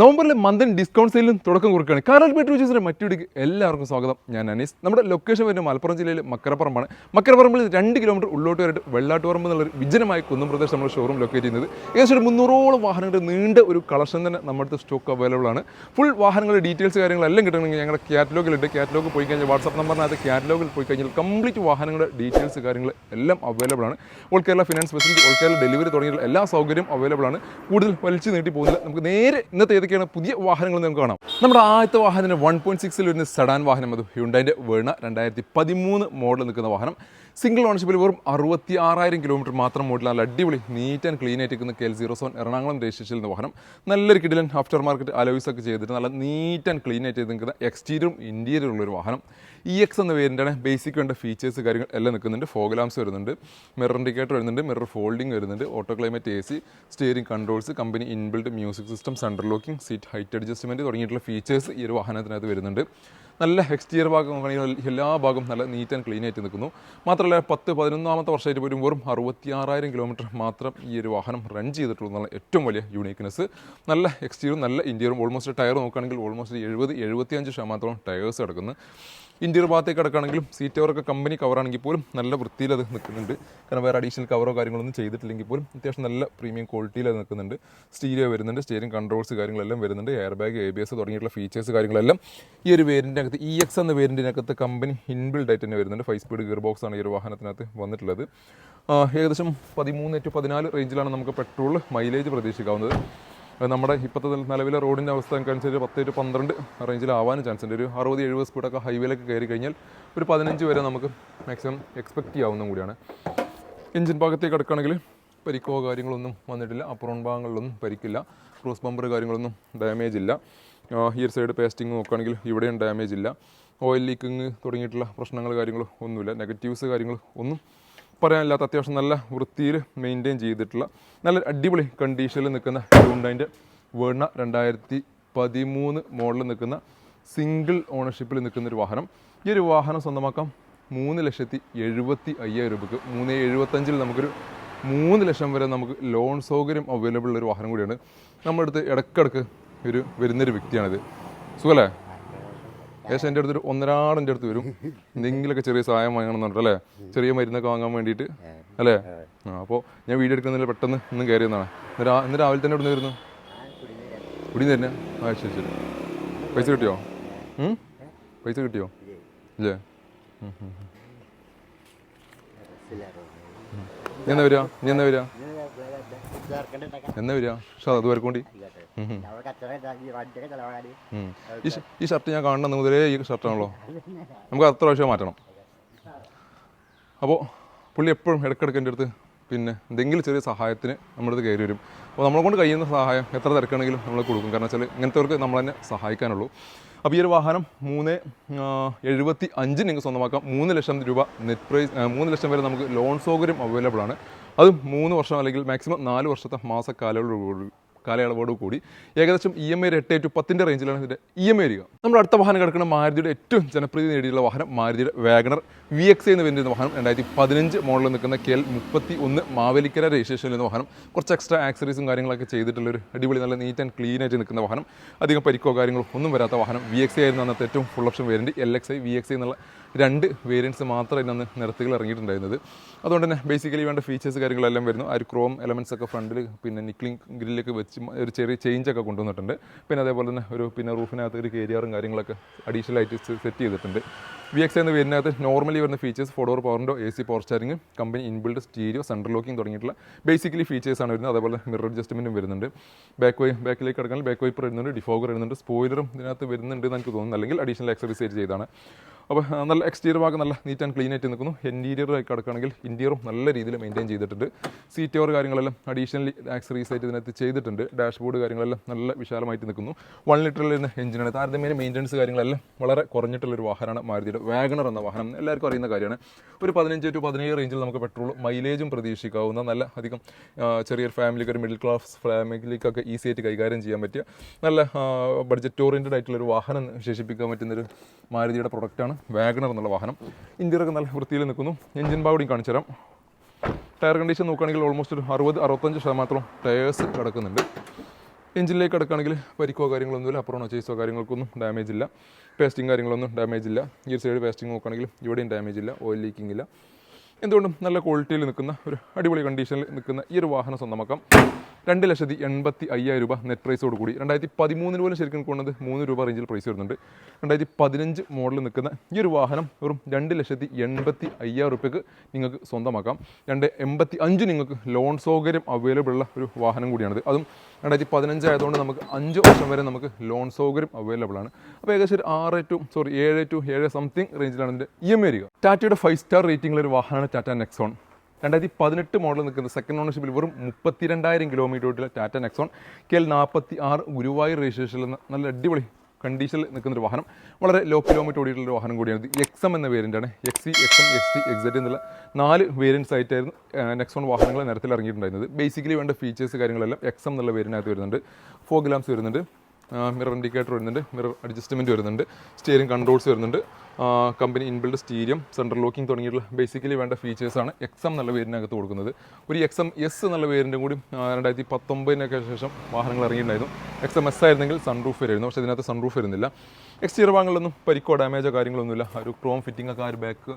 നവംബറിലെ മന്ദൻ discount സെയിലും തുടക്കം കുറിക്കുകയാണ്. Karl പെട്രോസിന്റെ മറ്റൊരു എല്ലാവർക്കും സ്വാഗതം. ഞാൻ അനീസ്. നമ്മുടെ ലൊക്കേഷൻ വരുന്നത് മലപ്പുറം ജില്ലയിൽ മക്കരപ്പറമ്പാണ്. മക്കരപ്പറമ്പിൽ 2 കിലോമീറ്റർ ഉള്ളോട്ട് വരെയിട്ട് വെള്ളാട്ടുപറമ്പ് എന്നുള്ളൊരു വിജനമായ കുന്നും പ്രദേശം നമ്മുടെ ഷോറൂം ലൊക്കേറ്റ് ചെയ്യുന്നത്. ഏകദേശം ഒരു 300ഓളം വാഹനങ്ങളുടെ നീണ്ട ഒരു കളക്ഷൻ തന്നെ നമ്മുടെ അടുത്ത് സ്റ്റോക്ക് അവൈലബിൾ ആണ്. ഫുൾ വാഹനങ്ങളുടെ ഡീറ്റെയിൽസ് കാര്യങ്ങളെല്ലാം കിട്ടണമെങ്കിൽ ഞങ്ങളുടെ കാറ്റലോഗിലുണ്ട്. കാറ്റലോഗ് പോയി കഴിഞ്ഞാൽ വാട്സാപ്പ് നമ്പറിനകത്ത് കാറ്റലോഗിൽ പോയി കഴിഞ്ഞാൽ കംപ്ലീറ്റ് വാഹനങ്ങളുടെ ഡീറ്റെയിൽസ് കാര്യങ്ങൾ എല്ലാം അവൈലബിൾ ആണ്. All Kerala finance facility, all Kerala delivery തുടങ്ങിയുള്ള എല്ലാ സൗകര്യവും അവൈലബിൾ ആണ്. കൂടുതൽ വലിച്ചു നീട്ടി പോകുന്നില്ല. നമുക്ക് നേരെ ഇന്നത്തെ ഏതൊക്കെയാണ് പുതിയ വാഹനങ്ങൾ നമുക്ക് കാണാം. നമ്മുടെ ആദ്യത്തെ വാഹനത്തിന് 1.6 വരുന്ന സെഡാൻ വാഹനം, അത് ഹ്യുണ്ടായിൻ്റെ വേർണ 2013 മോഡൽ നിൽക്കുന്ന വാഹനം. സിംഗിൾ ഓണർഷിപ്പിൽ വെറും 66,000 കിലോമീറ്റർ മാത്രം മോഡൽ. നല്ല അടിപൊളി നീറ്റ് ആൻഡ് ക്ലീൻ ആയിട്ട് നിൽക്കുന്ന KL07 എറണാകുളം രജിസ്ട്രേഷനിൽ നിന്ന് വാഹനം. നല്ലൊരു കിടിലൻ ആഫ്റ്റർ മാർക്കറ്റ് അലോയ്സ് ഒക്കെ ചെയ്തിട്ട് നല്ല നീറ്റ് ആൻഡ് ക്ലീൻ ആയിട്ട് നിൽക്കുന്ന എക്സ്റ്റീരിയറും ഇന്റീരിയറും ഉള്ളൊരു വാഹനം. EX എന്ന പേരിൻ്റെയാണ്. ബേസിക് വേണ്ട ഫീച്ചേഴ്സ് കാര്യങ്ങൾ എല്ലാം നിൽക്കുന്നുണ്ട്. ഫോഗ് ലാംപ്സ് വരുന്നുണ്ട്, മിറർ ഇൻഡിക്കേറ്റർ വരുന്നുണ്ട്, മിറർ ഫോൾഡിംഗ് വരുന്നുണ്ട്, auto climate AC, steering controls, company inbuilt music system, central locking, seat height adjustment തുടങ്ങിയിട്ടുള്ള ഫീച്ചേഴ്സ് ഈ ഒരു വാഹനത്തിനകത്ത് വരുന്നുണ്ട്. നല്ല എക്സ്റ്റീരിയർ ഭാഗം നോക്കുകയാണെങ്കിൽ എല്ലാ ഭാഗവും നല്ല നീറ്റ് ആൻഡ് ക്ലീൻ ആയിട്ട് നിൽക്കുന്നു. മാത്രമല്ല 10-11 വർഷമായിട്ട് പോലും വെറും 66,000 കിലോമീറ്റർ മാത്രം ഈ ഒരു വാഹനം റൺ ചെയ്തിട്ടുള്ളൂ എന്നുള്ള ഏറ്റവും വലിയ യൂണീക്ക്നെസ്. നല്ല എക്സ്റ്റീരിയറും നല്ല ഇൻറ്റീരിയറും. ഓൾമോസ്റ്റ് ടയർ നോക്കുകയാണെങ്കിൽ ഓൾമോസ്റ്റ് 70-75% ടയേഴ്സ് കിടക്കുന്നു. ഇൻറ്റീരിയർ ഭാഗത്തേക്ക് കിടക്കുകയാണെങ്കിലും സീറ്റ് കവറൊക്കെ കമ്പനി കവറാണെങ്കിൽ പോലും നല്ല വൃത്തിയിൽ അത് നിൽക്കുന്നുണ്ട്. കാരണം വേറെ അഡീഷണൽ കവറോ കാര്യങ്ങളൊന്നും ചെയ്തിട്ടില്ലെങ്കിൽ പോലും അത്യാവശ്യം നല്ല പ്രീമിയം ക്വാളിറ്റിയിൽ അത് നിൽക്കുന്നുണ്ട്. സ്റ്റീരിയോ വരുന്നുണ്ട്, സ്റ്റിയറിംഗ് കൺട്രോൾസ് കാര്യങ്ങളെല്ലാം വരുന്നുണ്ട്, എയർ ബാഗ്, ABS തുടങ്ങിയിട്ടുള്ള ഫീച്ചേഴ്സ് കാര്യങ്ങളെല്ലാം ഈ ഒരു വേരിയൻ്റ് അകത്ത് EX എന്ന വേരിയൻറ്റിനകത്ത് കമ്പനി ഇൻബിൽഡ് ആയിട്ട് തന്നെ വരുന്നുണ്ട്. 5 സ്പീഡ് ഗിയർ ബോക്സ് ആണ് ഈ ഒരു വാഹനത്തിനകത്ത് വന്നിട്ടുള്ളത്. ഏകദേശം 13-14 റേഞ്ചിലാണ് നമുക്ക് പെട്രോൾ മൈലേജ് പ്രതീക്ഷിക്കാവുന്നത്. നമ്മുടെ ഇപ്പോഴത്തെ നിലവിലെ റോഡിൻ്റെ അവസ്ഥ അനുസരിച്ച് 10-12 റേഞ്ചിലാവാനും ചാൻസ് ഉണ്ട്. ഒരു 60-70 സ്പീഡൊക്കെ ഹൈവേയിലൊക്കെ കയറി കഴിഞ്ഞാൽ ഒരു 15 വരെ നമുക്ക് മാക്സിമം എക്സ്പെക്റ്റ് ചെയ്യാവുന്നതും കൂടിയാണ്. എഞ്ചിൻ ഭാഗത്തേക്ക് കിടക്കുകയാണെങ്കിൽ പരിക്കോ കാര്യങ്ങളൊന്നും വന്നിട്ടില്ല. അപ്പുറം ഭാഗങ്ങളിലൊന്നും പരിക്കില്ല. ക്രോസ് ബമ്പർ കാര്യങ്ങളൊന്നും ഡാമേജ് ഇല്ല. ഈ ഒരു സൈഡ് പേസ്റ്റിങ് നോക്കുകയാണെങ്കിൽ ഇവിടെയും ഡാമേജ് ഇല്ല. ഓയിൽ ലീക്കിങ് തുടങ്ങിയിട്ടുള്ള പ്രശ്നങ്ങൾ കാര്യങ്ങൾ ഒന്നുമില്ല. നെഗറ്റീവ്സ് കാര്യങ്ങൾ ഒന്നും പറയാനില്ലാത്ത അത്യാവശ്യം നല്ല വൃത്തിയിൽ മെയിൻറ്റെയിൻ ചെയ്തിട്ടുള്ള നല്ല അടിപൊളി കണ്ടീഷനിൽ നിൽക്കുന്ന ഹ്യുണ്ടായിൻ്റെ വേർണ 2013 മോഡലിൽ നിൽക്കുന്ന സിംഗിൾ ഓണർഷിപ്പിൽ നിൽക്കുന്നൊരു വാഹനം. ഈ ഒരു വാഹനം സ്വന്തമാക്കാം 3,75,000 രൂപയ്ക്ക്. 3,75,000 നമുക്കൊരു 3 ലക്ഷം വരെ നമുക്ക് ലോൺ സൗകര്യം അവൈലബിൾ ഉള്ളൊരു വാഹനം കൂടിയാണ്. നമ്മുടെ അടുത്ത് ഇടയ്ക്കിടയ്ക്ക് വരുന്നൊരു വ്യക്തിയാണിത്. സുഖല്ലേ? ഏകദേശം എൻ്റെ അടുത്തൊരു 1.5 എൻ്റെ അടുത്ത് വരും. എന്തെങ്കിലുമൊക്കെ ചെറിയ സഹായം വാങ്ങണമെന്നുണ്ട് അല്ലേ? ചെറിയ മരുന്നൊക്കെ വാങ്ങാൻ വേണ്ടിയിട്ട് അല്ലേ? അപ്പോൾ ഞാൻ വീഡിയോ എടുക്കുന്നതിൽ പെട്ടെന്ന് ഇന്നും കയറിയെന്നാണ്. ഇന്ന് രാവിലെ തന്നെ ഇവിടെ നിന്ന് വരുന്നു. ഇവിടെ നിന്ന് തന്നെ. ശരി. പൈസ കിട്ടിയോ? പൈസ കിട്ടിയോ? ഇല്ലേ? നീ എന്നാ വരിക? എന്നാ വരിക? അത് വരക്കോണ്ടി. ഈ ഷർട്ട് ഞാൻ കാണുന്ന മുതലേ ഈ ഷർട്ടാണല്ലോ. നമുക്ക് അത്ര പ്രാവശ്യം മാറ്റണം. അപ്പോൾ പുള്ളി എപ്പോഴും ഇടയ്ക്കിടയ്ക്ക് എൻ്റെ അടുത്ത് പിന്നെ എന്തെങ്കിലും ചെറിയ സഹായത്തിന് നമ്മുടെ അടുത്ത് കയറി വരും. അപ്പോൾ നമ്മളെ കൊണ്ട് കഴിയുന്ന സഹായം എത്ര തിരക്കാണെങ്കിലും നമ്മൾ കൊടുക്കും. കാരണം വെച്ചാൽ ഇങ്ങനത്തെവർക്ക് നമ്മൾ തന്നെ സഹായിക്കാനുള്ളൂ. അപ്പോൾ ഈ ഒരു വാഹനം 3,75,000 നിങ്ങൾക്ക് സ്വന്തമാക്കാം. 3 ലക്ഷം രൂപ നെറ്റ് പ്രൈസ്. 3 ലക്ഷം വരെ നമുക്ക് ലോൺ സൗകര്യം അവൈലബിൾ ആണ്. അതും 3 വർഷം അല്ലെങ്കിൽ മാക്സിമം 4 വർഷത്തെ മാസ കാലയളവോട് കൂടി. ഏകദേശം EMI 8-10 റേഞ്ചിലാണ് ഇതിൻ്റെ EMI വരിക. നമ്മുടെ അടുത്ത വാഹനം കിടക്കുന്ന മാരുതിയുടെ ഏറ്റവും ജനപ്രീതി നേടിയുള്ള വാഹനം മാരുതിയുടെ വാഗണർ VX എന്ന് വരുന്ന വാഹനം. 2015 മോഡലിൽ നിൽക്കുന്ന KL31 മാവേലിക്കര രജിസ്ട്രേഷനിൽ നിന്ന് വാഹനം. കുറച്ച് എക്സ്ട്രാ ആക്സറീസും കാര്യങ്ങളൊക്കെ ചെയ്തിട്ടുള്ളൊരു അടിപൊളി നല്ല നീറ്റ് ആൻഡ് ക്ലീൻ ആയിട്ട് നിൽക്കുന്ന വാഹനം. അധികം പരിക്കോ കാര്യങ്ങളോ ഒന്നും വരാത്ത വാഹനം. VX ആയിരുന്നു അന്നത്തെ ഏറ്റവും full option variant. LXi VXi എന്നുള്ള 2 വേരിയൻറ്റ്സ് മാത്രമേ അന്ന് നിരത്തുകൾ ഇറങ്ങിയിട്ടുണ്ടായിരുന്നത്. അതുകൊണ്ട് തന്നെ ബേസിക്കലി വേണ്ട ഫീച്ചേഴ്സ് കാര്യങ്ങളെല്ലാം വരുന്നു. ആ ഒരു ക്രോം എലമെൻറ്റ്സ് ഒക്കെ ഫ്രണ്ടിൽ പിന്നെ നിക്ലിംഗ് ഗ്രില്ലൊക്കെ വെച്ച് ഒരു ചെറിയ ചേഞ്ചൊക്കെ കൊണ്ടുവന്നിട്ടുണ്ട്. പിന്നെ അതേപോലെ തന്നെ പിന്നെ റൂഫിനകത്ത് ഒരു കേരിയറും കാര്യങ്ങളൊക്കെ അഡീഷണൽ ആയിട്ട് സെറ്റ് ചെയ്തിട്ടുണ്ട്. VX എന്ന വേരിയൻറ്റിനകത്ത് നോർമലി വരുന്ന features 4 door power window, AC power steering, company inbuilt stereo, central locking തുടങ്ങിയിട്ടുള്ള ബേസിക്കലി ഫീച്ചേഴ്സാണ് വരുന്നത്. അതേപോലെ മിറർ അഡ്ജസ്റ്റ്മെൻറ്റും വരുന്നുണ്ട്. ബാക്കിലേക്ക് കിടക്കാൻ ബാക്ക് വൈപ്പർ വരുന്നുണ്ട്, ഡിഫോഗർ വരുന്നുണ്ട്, സ്പോയിലറും ഇതിനകത്ത് വരുന്നുണ്ട് എന്ന് എനിക്ക് തോന്നുന്നു. അല്ലെങ്കിൽ അഡീഷണൽ ആക്സറീസ് ചെയ്താണ്. അപ്പോൾ നല്ല എക്സ്റ്റീരിയർ ഭാഗം നല്ല നീറ്റ് ആൻഡ് ക്ലീൻ ആയിട്ട് നിൽക്കുന്നു. ഇൻറ്റീരിയറായി കിടക്കുകയാണെങ്കിൽ ഇൻറ്റീരിയറും നല്ല രീതിയിൽ മെയിൻറ്റെയിൻ ചെയ്തിട്ടുണ്ട്. സീറ്റ് കവർ കാര്യങ്ങളെല്ലാം അഡീഷണലി ആക്സറീസ് ആയിട്ട് ഇതിനകത്ത് ചെയ്തിട്ടുണ്ട്. ഡാഷ്ബോർഡ് കാര്യങ്ങളെല്ലാം നല്ല വിശാലമായിട്ട് നിൽക്കുന്നു. 1 ലിറ്ററിൽ വരുന്ന എഞ്ചിനാണ്. താരതമ്യേന മെയിൻ്റനൻസ് കാര്യങ്ങളെല്ലാം വളരെ കുറഞ്ഞിട്ടുള്ളൊരു വാഹനമാണ് മാരുതിയുടെ വാഗണർ എന്ന വാഹനം. എല്ലാവർക്കും അറിയുന്ന കാര്യമാണ്. ഒരു 15-17 റേഞ്ചിൽ നമുക്ക് പെട്രോൾ മൈലേജും പ്രതീക്ഷിക്കാവുന്ന നല്ല അധികം ചെറിയൊരു ഫാമിലിക്ക്, ഒരു മിഡിൽ ക്ലാസ് ഫാമിലിക്കൊക്കെ ഈസി ആയിട്ട് കൈകാര്യം ചെയ്യാൻ പറ്റിയ നല്ല ബഡ്ജറ്റ് ഓറിയൻറ്റഡ് ആയിട്ടുള്ളൊരു വാഹനം വിശേഷിപ്പിക്കാൻ പറ്റുന്നൊരു മാരുതിയുടെ പ്രൊഡക്റ്റാണ് വാഗണർ എന്നുള്ള വാഹനം. ഇന്റീരിയറൊക്കെ നല്ല വൃത്തിയിൽ നിൽക്കുന്നു. എഞ്ചിൻ ഭാഗം കാണിച്ചു തരാം. ടയർ കണ്ടീഷൻ നോക്കുകയാണെങ്കിൽ ഓൾമോസ്റ്റ് ഒരു 60-65% ടയേഴ്സ് കിടക്കുന്നുണ്ട്. എഞ്ചിനിലേക്ക് കിടക്കുകയാണെങ്കിൽ പരിക്കോ കാര്യങ്ങളൊന്നുമില്ല, അപ്പുറമോ ചേസോ കാര്യങ്ങൾക്കൊന്നും ഡാമേജ് ഇല്ല. പേസ്റ്റിംഗ് കാര്യങ്ങളൊന്നും ഡാമേജ് ഇല്ല. ഈ ഒരു സൈഡ് പേസ്റ്റിംഗ് നോക്കുകയാണെങ്കിൽ ഇവിടെയും ഡാമേജ് ഇല്ല, ഓയിൽ ലീക്കിംഗ് ഇല്ല. എന്തുകൊണ്ടും നല്ല ക്വാളിറ്റിയിൽ നിൽക്കുന്ന ഒരു അടിപൊളി കണ്ടീഷനിൽ നിൽക്കുന്ന ഈ ഒരു വാഹനം സ്വന്തമാക്കാം. 2,85,000 രൂപ നെറ്റ് പ്രൈസോട് കൂടി. 2013 പോലും ശരിക്കും കൊണ്ടത് 3 രൂപ റേഞ്ചിൽ പ്രൈസ് വരുന്നുണ്ട്. 2015 മോഡൽ നിൽക്കുന്ന ഈ ഒരു വാഹനം വെറും 2,85,000 രൂപയ്ക്ക് നിങ്ങൾക്ക് സ്വന്തമാക്കാം. 2,85 നിങ്ങൾക്ക് ലോൺ സൗകര്യം അവൈലബിൾ ഉള്ള ഒരു വാഹനം കൂടിയാണിത്. അതും 2015 ആയതുകൊണ്ട് നമുക്ക് 5 വർഷം വരെ നമുക്ക് ലോൺ സൗകര്യം അവൈലബിൾ ആണ്. അപ്പോൾ ഏകദേശം ഒരു 7 to 7 സംതിങ് റേഞ്ചിലാണ് ഇതിൻ്റെ EMI വരിക. ടാറ്റയുടെ 5 സ്റ്റാർ റേറ്റിംഗുള്ള ഒരു വാഹനമാണ് ടാറ്റ നെക്സോൺ. 2018 മോഡൽ നിൽക്കുന്ന സെക്കൻഡ് ഓണർഷിപ്പിൽ വെറും 32,000 കിലോമീറ്റർ ഓടിയുള്ള ടാറ്റ നെക്സോൺ KL46 ഗുരുവായൂർ രജിസ്ട്രേഷനിൽ നല്ല അടിപൊളി കണ്ടീഷനിൽ നിൽക്കുന്നൊരു വാഹനം. വളരെ ലോ കിലോമീറ്റർ ഓടിയിട്ടുള്ളൊരു വാഹനം കൂടിയാണ്. XM എന്ന വേരിയൻ്റാണ്. XC, XM, XT, XZ എന്നുള്ള 4 വേരിയൻസ് ആയിട്ടായിരുന്നു നെക്സോൺ വാഹനങ്ങൾ നേരത്തിൽ ഇറങ്ങിയിട്ടുണ്ടായിരുന്നത്. ബേസിക്കലി വേണ്ട ഫീച്ചേഴ്സ് കാര്യങ്ങളെല്ലാം XM എന്നുള്ള വേരിയൻ്റിനകത്ത് വരുന്നുണ്ട്. ഫോഗ് ലാംപ്സ് വരുന്നുണ്ട്, മിറർ ഇൻഡിക്കേറ്റർ വരുന്നുണ്ട്, മിറർ അഡ്ജസ്റ്റ്മെൻറ്റ് വരുന്നുണ്ട്, സ്റ്റിയറിംഗ് കൺട്രോൾസ് വരുന്നുണ്ട്, കമ്പനി ഇൻബിൽഡ് സ്റ്റീരിയം, സെൻട്രൽ ലോക്കിംഗ് തുടങ്ങിയിട്ടുള്ള ബേസിക്കലി വേണ്ട ഫീച്ചേഴ്സാണ് XM എന്നുള്ള വേരിയൻ്റിനകത്ത് കൊടുക്കുന്നത്. ഒരു XM S എന്നുള്ള വേരിയൻറ്റും കൂടി 2019 ശേഷം വാഹനങ്ങൾ ഇറങ്ങിയിട്ടുണ്ടായിരുന്നു. XM S ആയിരുന്നെങ്കിൽ സൺറൂഫ് വരുമായിരുന്നു, പക്ഷേ ഇതിനകത്ത് സൺറൂഫ് വരുന്നില്ല. എക്സ്റ്റീരിയർ ഭാഗങ്ങളിലൊന്നും പരിക്കോ ഡാമേജോ കാര്യങ്ങളൊന്നുമില്ല. ഒരു ക്രോം ഫിറ്റിംഗ് ഒക്കെ ആ ഒരു ബാക്ക്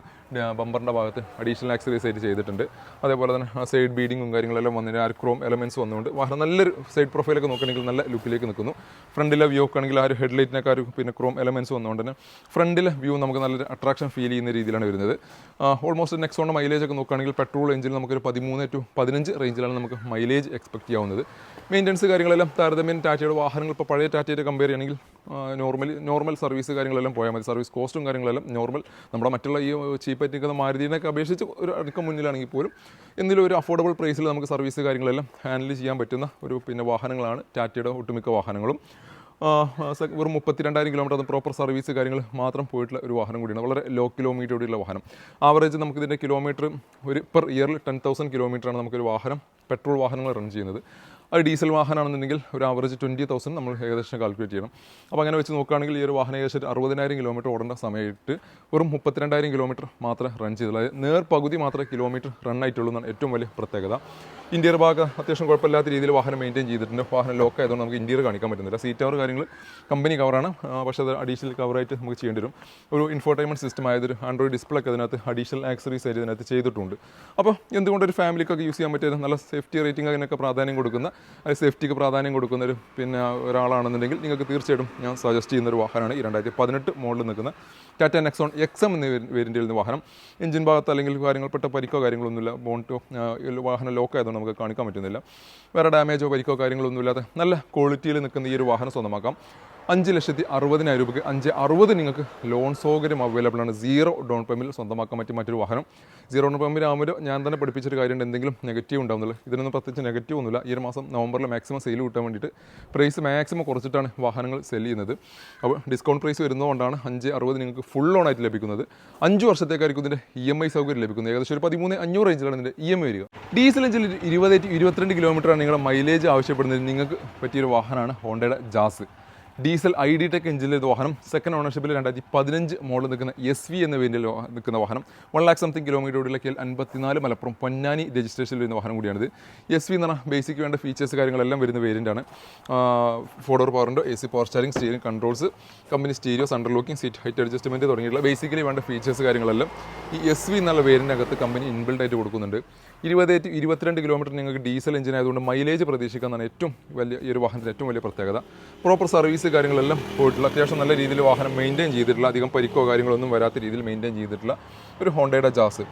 ബമ്പറിൻ്റെ ഭാഗത്ത് അഡീഷണൽ ആക്സറീസ് ആയിട്ട് ചെയ്തിട്ടുണ്ട്. അതേപോലെ തന്നെ സൈഡ് ബീഡിങ്ങും കാര്യങ്ങളെല്ലാം വന്നതിന് ആ ഒരു ക്രോം എലമെൻറ്റ്സ് വന്നുകൊണ്ട് വാഹനം നല്ലൊരു സൈഡ് പ്രൊഫൈലൊക്കെ നോക്കുകയാണെങ്കിൽ നല്ല ലുക്കിലേക്ക് നിൽക്കുന്നു. ഫ്രണ്ടിലെ വ്യൂ ഒക്കെ ആണെങ്കിൽ ആ ഒരു ഹെഡ്ലൈറ്റിനൊക്കെ ആ ഒരു പിന്നെ ക്രോം എലമെൻറ്റ്സ് വന്നുകൊണ്ട് തന്നെ ഫ്രണ്ടിലെ വ്യൂ നമുക്ക് നല്ലൊരു അട്രാക്ഷൻ ഫീൽ ചെയ്യുന്ന രീതിയിലാണ് വരുന്നത്. ഓൾമോസ്റ്റ് നെക്സോണിൻ്റെ മൈലേജ് ഒക്കെ നോക്കുകയാണെങ്കിൽ പെട്രോൾ എഞ്ചിനിൽ നമുക്കൊരു 13 to 15 റേഞ്ചിലാണ് നമുക്ക് മൈലേജ് എക്സ്പെക്ട് ചെയ്യാവുന്നത്. മെയിൻ്റനൻസ് കാര്യങ്ങളെല്ലാം താരതമ്യം ടാറ്റയുടെ വാഹനങ്ങൾ ഇപ്പോൾ പഴയ ടാറ്റയായിട്ട് കമ്പയർ ചെയ്യുകയാണെങ്കിൽ നോർമൽ സർവീസ് കാര്യങ്ങളെല്ലാം പോയാൽ മതി. സർവീസ് കോസ്റ്റും കാര്യങ്ങളെല്ലാം നോർമൽ നമ്മുടെ മറ്റുള്ള ഈ ചീപ്പായിട്ട് നിൽക്കുന്ന മാരുതിനൊക്കെ അപേക്ഷിച്ച് ഒരു അടുക്കം മുന്നിലാണെങ്കിൽ പോലും എന്തെങ്കിലും ഒരു അഫോർഡബിൾ പ്രൈസിൽ നമുക്ക് സർവീസ് കാര്യങ്ങളെല്ലാം ഹാൻഡിൽ ചെയ്യാൻ പറ്റുന്ന ഒരു പിന്നെ വാഹനങ്ങളാണ് ടാറ്റയുടെ ഒട്ടുമിക്ക വാഹനങ്ങളും. വെറും 32,000 കിലോമീറ്റർ അത് പ്രോപ്പർ സർവീസ് കാര്യങ്ങൾ മാത്രം പോയിട്ടുള്ള ഒരു വാഹനം കൂടിയാണ്. വളരെ ലോ കിലോമീറ്റർ ഓടിയുള്ള വാഹനം. ആവറേജ് നമുക്കിതിൻ്റെ കിലോമീറ്റർ ഒരു പെർ ഇയറിൽ 10,000 കിലോമീറ്ററാണ് നമുക്കൊരു വാഹനം പെട്രോൾ വാഹനങ്ങൾ റൺ ചെയ്യുന്നത്. അത് ഡീസൽ വാഹനമാണെന്നുണ്ടെങ്കിൽ ഒരു ആവറേജ് 20,000 നമ്മൾ ഏകദേശം കാൽക്കുലേറ്റ് ചെയ്യണം. അപ്പോൾ അങ്ങനെ വെച്ച് നോക്കുകയാണെങ്കിൽ ഈ ഒരു വാഹനം ഏകദേശം 60,000 കിലോമീറ്റർ ഓടേണ്ട സമയത്ത് വെറും 32,000 കിലോമീറ്റർ മാത്രമേ റൺ ചെയ്തുള്ളൂ. അതായത് പകുതി മാത്രമേ കിലോമീറ്റർ റൺ ആയിട്ടുള്ളൂ എന്നാണ് ഏറ്റവും വലിയ പ്രത്യേകത. ഇന്റീരിയർ ഭാഗം അത്യാവശ്യം കുഴപ്പമില്ലാത്ത രീതിയിൽ വാഹനം മെയിൻറ്റെയിൻ ചെയ്തിട്ടുണ്ട്. വാഹനം ലോക്ക് ആയതുകൊണ്ട് നമുക്ക് ഇന്റീരിയർ കാണിക്കാൻ പറ്റുന്നില്ല. സീറ്റ് കവർ കാര്യങ്ങൾ കമ്പനി കവറാണ്, പക്ഷേ അത് അഡീഷണൽ കവറായിട്ട് നമുക്ക് ചെയ്യേണ്ടി വരും. ഒരു ഇൻഫോർടൈൻമെൻറ്റ് സിസ്റ്റം ആയതൊരു ആൻഡ്രോയിഡ് ഡിസ്പ്ലേ ഒക്കെ അതിനകത്ത് അഡീഷണൽ ആക്സറീസ് ആയിട്ട് ഇതിനകത്ത് ചെയ്തിട്ടുണ്ട്. അപ്പോൾ എന്തുകൊണ്ട് ഒരു ഫാമിലിക്കൊക്കെ യൂസ് ചെയ്യാൻ പറ്റിയ നല്ല സേഫ്റ്റി റേറ്റിംഗ് അതിനൊക്കെ പ്രാധാന്യം കൊടുക്കുന്ന സേഫ്റ്റിക്ക് പ്രാധാന്യം കൊടുക്കുന്ന ഒരു പിന്നെ ഒരാളാണെന്നുണ്ടെങ്കിൽ നിങ്ങൾക്ക് തീർച്ചയായിട്ടും ഞാൻ സജസ്റ്റ് ചെയ്യുന്ന ഒരു വാഹനമാണ് ഈ 2018 മോഡലിൽ നിൽക്കുന്ന ടാറ്റ നെക്സോൺ XM എന്ന വേരിയൻറ്റിൽ നിന്ന് വാഹനം. എഞ്ചിൻ ഭാഗത്ത് അല്ലെങ്കിൽ കാര്യങ്ങൾപ്പെട്ട പരിക്കോ കാര്യങ്ങളൊന്നുമില്ല. ബോണ്ടോ വാഹനം ലോക്ക് ആയതുകൊണ്ട് നമുക്ക് കാണിക്കാൻ പറ്റുന്നില്ല. വേറെ ഡാമേജോ പരിക്കോ കാര്യങ്ങളൊന്നുമില്ലാതെ നല്ല ക്വാളിറ്റിയിൽ നിൽക്കുന്ന ഈ ഒരു വാഹനം സ്വന്തമാക്കാം. 5,60,000 രൂപയ്ക്ക് 5,60 നിങ്ങൾക്ക് ലോൺ സൗകര്യം അവൈലബിൾ ആണ്. 0 ഡൗൺ പേയ്മെൻറ്റിൽ സ്വന്തമാക്കാൻ പറ്റിയ മറ്റൊരു വാഹനം. 0 ഡൗൺ പേയ്മെൻറ്റ് ആകുമ്പോൾ ഞാൻ തന്നെ പഠിപ്പിച്ചൊരു കാര്യമുണ്ട്, എന്തെങ്കിലും നെഗറ്റീവ് ഉണ്ടാകുന്നില്ല. ഇതിനൊന്നും പ്രത്യേകിച്ച് നെഗറ്റീവ് ഒന്നുമില്ല. ഈ ഒരു മാസം നവംബറിൽ മാക്സിമം സെയിൽ കിട്ടാൻ വേണ്ടിയിട്ട് പ്രൈസ് മാക്സിമം കുറച്ചിട്ടാണ് വാഹനങ്ങൾ സെൽ ചെയ്യുന്നത്. അപ്പോൾ ഡിസ്കൗണ്ട് പ്രൈസ് വരുന്നതുകൊണ്ടാണ് 5,60 നിങ്ങൾക്ക് ഫുൾ ലോൺ ആയിട്ട് ലഭിക്കുന്നത്. 5 വർഷത്തേക്കായിരിക്കും ഇതിൻ്റെ EMI സൗകര്യം ലഭിക്കുന്നത്. ഏകദേശം ഒരു 13,500 റേഞ്ചിലാണ് ഇതിൻ്റെ EMI വരിക. ഡീസൽ എഞ്ചിൽ 20-22 കിലോമീറ്ററാണ് നിങ്ങളുടെ മൈലേജ് ആവശ്യപ്പെടുന്നത്. നിങ്ങൾക്ക് പറ്റിയൊരു വാഹനമാണ് ഹോണ്ടയുടെ ജാസ്. ഡീസൽ ID ടെക് എഞ്ചിനിലെ വാഹനം. സെക്കൻഡ് ഓണർഷിപ്പിൽ 2015 മോഡൽ നിൽക്കുന്ന SV എന്ന വേരിയൻറ്റിൽ നിൽക്കുന്ന വാഹനം. 1 lakh സംതിങ് കിലോമീറ്റർ ഓടിയുള്ള KL54 മലപ്പുറം പൊന്നാനി രജിസ്ട്രേഷനിൽ വരുന്ന വാഹനം കൂടിയാണിത്. SV എന്ന് പറഞ്ഞാൽ ബേസിക് വേണ്ട ഫീച്ചേഴ്സ് കാര്യങ്ങളെല്ലാം വരുന്ന വേരിയൻ്റാണ്. 4 door power window, AC power സ്റ്റാരിംഗ്, steering controls, company stereo, central locking, seat height adjustment തുടങ്ങിയിട്ടുള്ള ബേസിക്കലി വേണ്ട ഫീച്ചേഴ്സ് കാര്യങ്ങളെല്ലാം ഈ SV എന്നുള്ള വേരിയൻ്റിനകത്ത് കമ്പനി ഇൻബിൽഡ് ആയിട്ട് കൊടുക്കുന്നുണ്ട്. 20-22 കിലോമീറ്റർ നിങ്ങൾക്ക് ഡീസൽ എഞ്ചിൻ ആയതുകൊണ്ട് മൈലേജ് പ്രതീക്ഷിക്കാനാണ് ഏറ്റവും വലിയ ഈ ഒരു വാഹനത്തിൻ്റെ ഏറ്റവും വലിയ പ്രത്യേകത. പ്രോപ്പർ സർവീസ് കാര്യങ്ങളെല്ലാം പോയിട്ടുള്ള അത്യാവശ്യം നല്ല രീതിയിൽ വാഹനം മെയിൻറ്റെയിൻ ചെയ്തിട്ടുള്ള, അധികം പരിക്കോ കാര്യങ്ങളൊന്നും വരാത്ത രീതിയിൽ മെയിൻറ്റെയിൻ ചെയ്തിട്ടുള്ള ഒരു ഹോണ്ടയുടെ ജാസ്.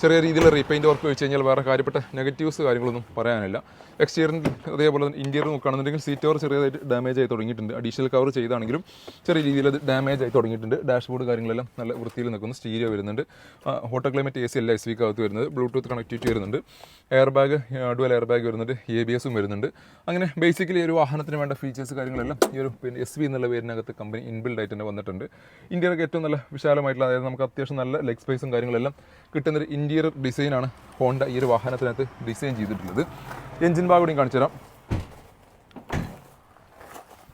ചെറിയ രീതിയിൽ റീപെയിൻറ്റ് വർക്ക് വെച്ച് കഴിഞ്ഞാൽ വേറെ കാര്യപ്പെട്ട നെഗറ്റീവ്സ് കാര്യങ്ങളൊന്നും പറയാനില്ല. എക്സ്റ്റീരിയറിൻ്റെ അതേപോലെ തന്നെ ഇൻറ്റീരിയർ നോക്കുകയാണെന്നുണ്ടെങ്കിൽ സീറ്റ് കവർ ചെറിയതായിട്ട് ഡാമേജ് ആയി തുടങ്ങിയിട്ടുണ്ട്. അഡീഷണൽ കവർ ചെയ്താണെങ്കിലും ചെറിയ രീതിയിൽ അത് ഡാമേജ് ആയി തുടങ്ങിയിട്ടുണ്ട്. ഡാഷ്ബോർഡ് കാര്യങ്ങളെല്ലാം നല്ല വൃത്തിയിൽ നിൽക്കുന്നു. സ്റ്റീരിയോ വരുന്നുണ്ട്. ഹോട്ടോ ക്ലൈമറ്റ് AC അല്ല SV അകത്ത് വരുന്നത്. ബ്ലൂടൂത്ത് കണക്ടിവിറ്റി വരുന്നുണ്ട്. Air bag, dual air bag വരുന്നുണ്ട്. ABS വരുന്നുണ്ട്. അങ്ങനെ ബേസിക്കലി ഒരു വാഹനത്തിന് വേണ്ട ഫീച്ചേഴ്സ് കാര്യങ്ങളെല്ലാം ഈ ഒരു പിന്നെ SV എന്നുള്ള പേരിനകത്ത് കമ്പനി ഇൻബിൽഡ് ആയിട്ട് തന്നെ വന്നിട്ടുണ്ട്. ഇന്ത്യയിലൊക്കെ ഏറ്റവും നല്ല വിശാലമായിട്ടുള്ള, അതായത് നമുക്ക് അത്യാവശ്യം നല്ല ലെഗ് സ്പേസും കാര്യങ്ങളെല്ലാം കിട്ടുന്നൊരു ഇന്റീരിയർ ഡിസൈനാണ് ഹോണ്ട ഈ ഒരു വാഹനത്തിനകത്ത് ഡിസൈൻ ചെയ്തിട്ടുള്ളത്. എഞ്ചിൻ ഭാഗം കൂടി കാണിച്ചു തരാം.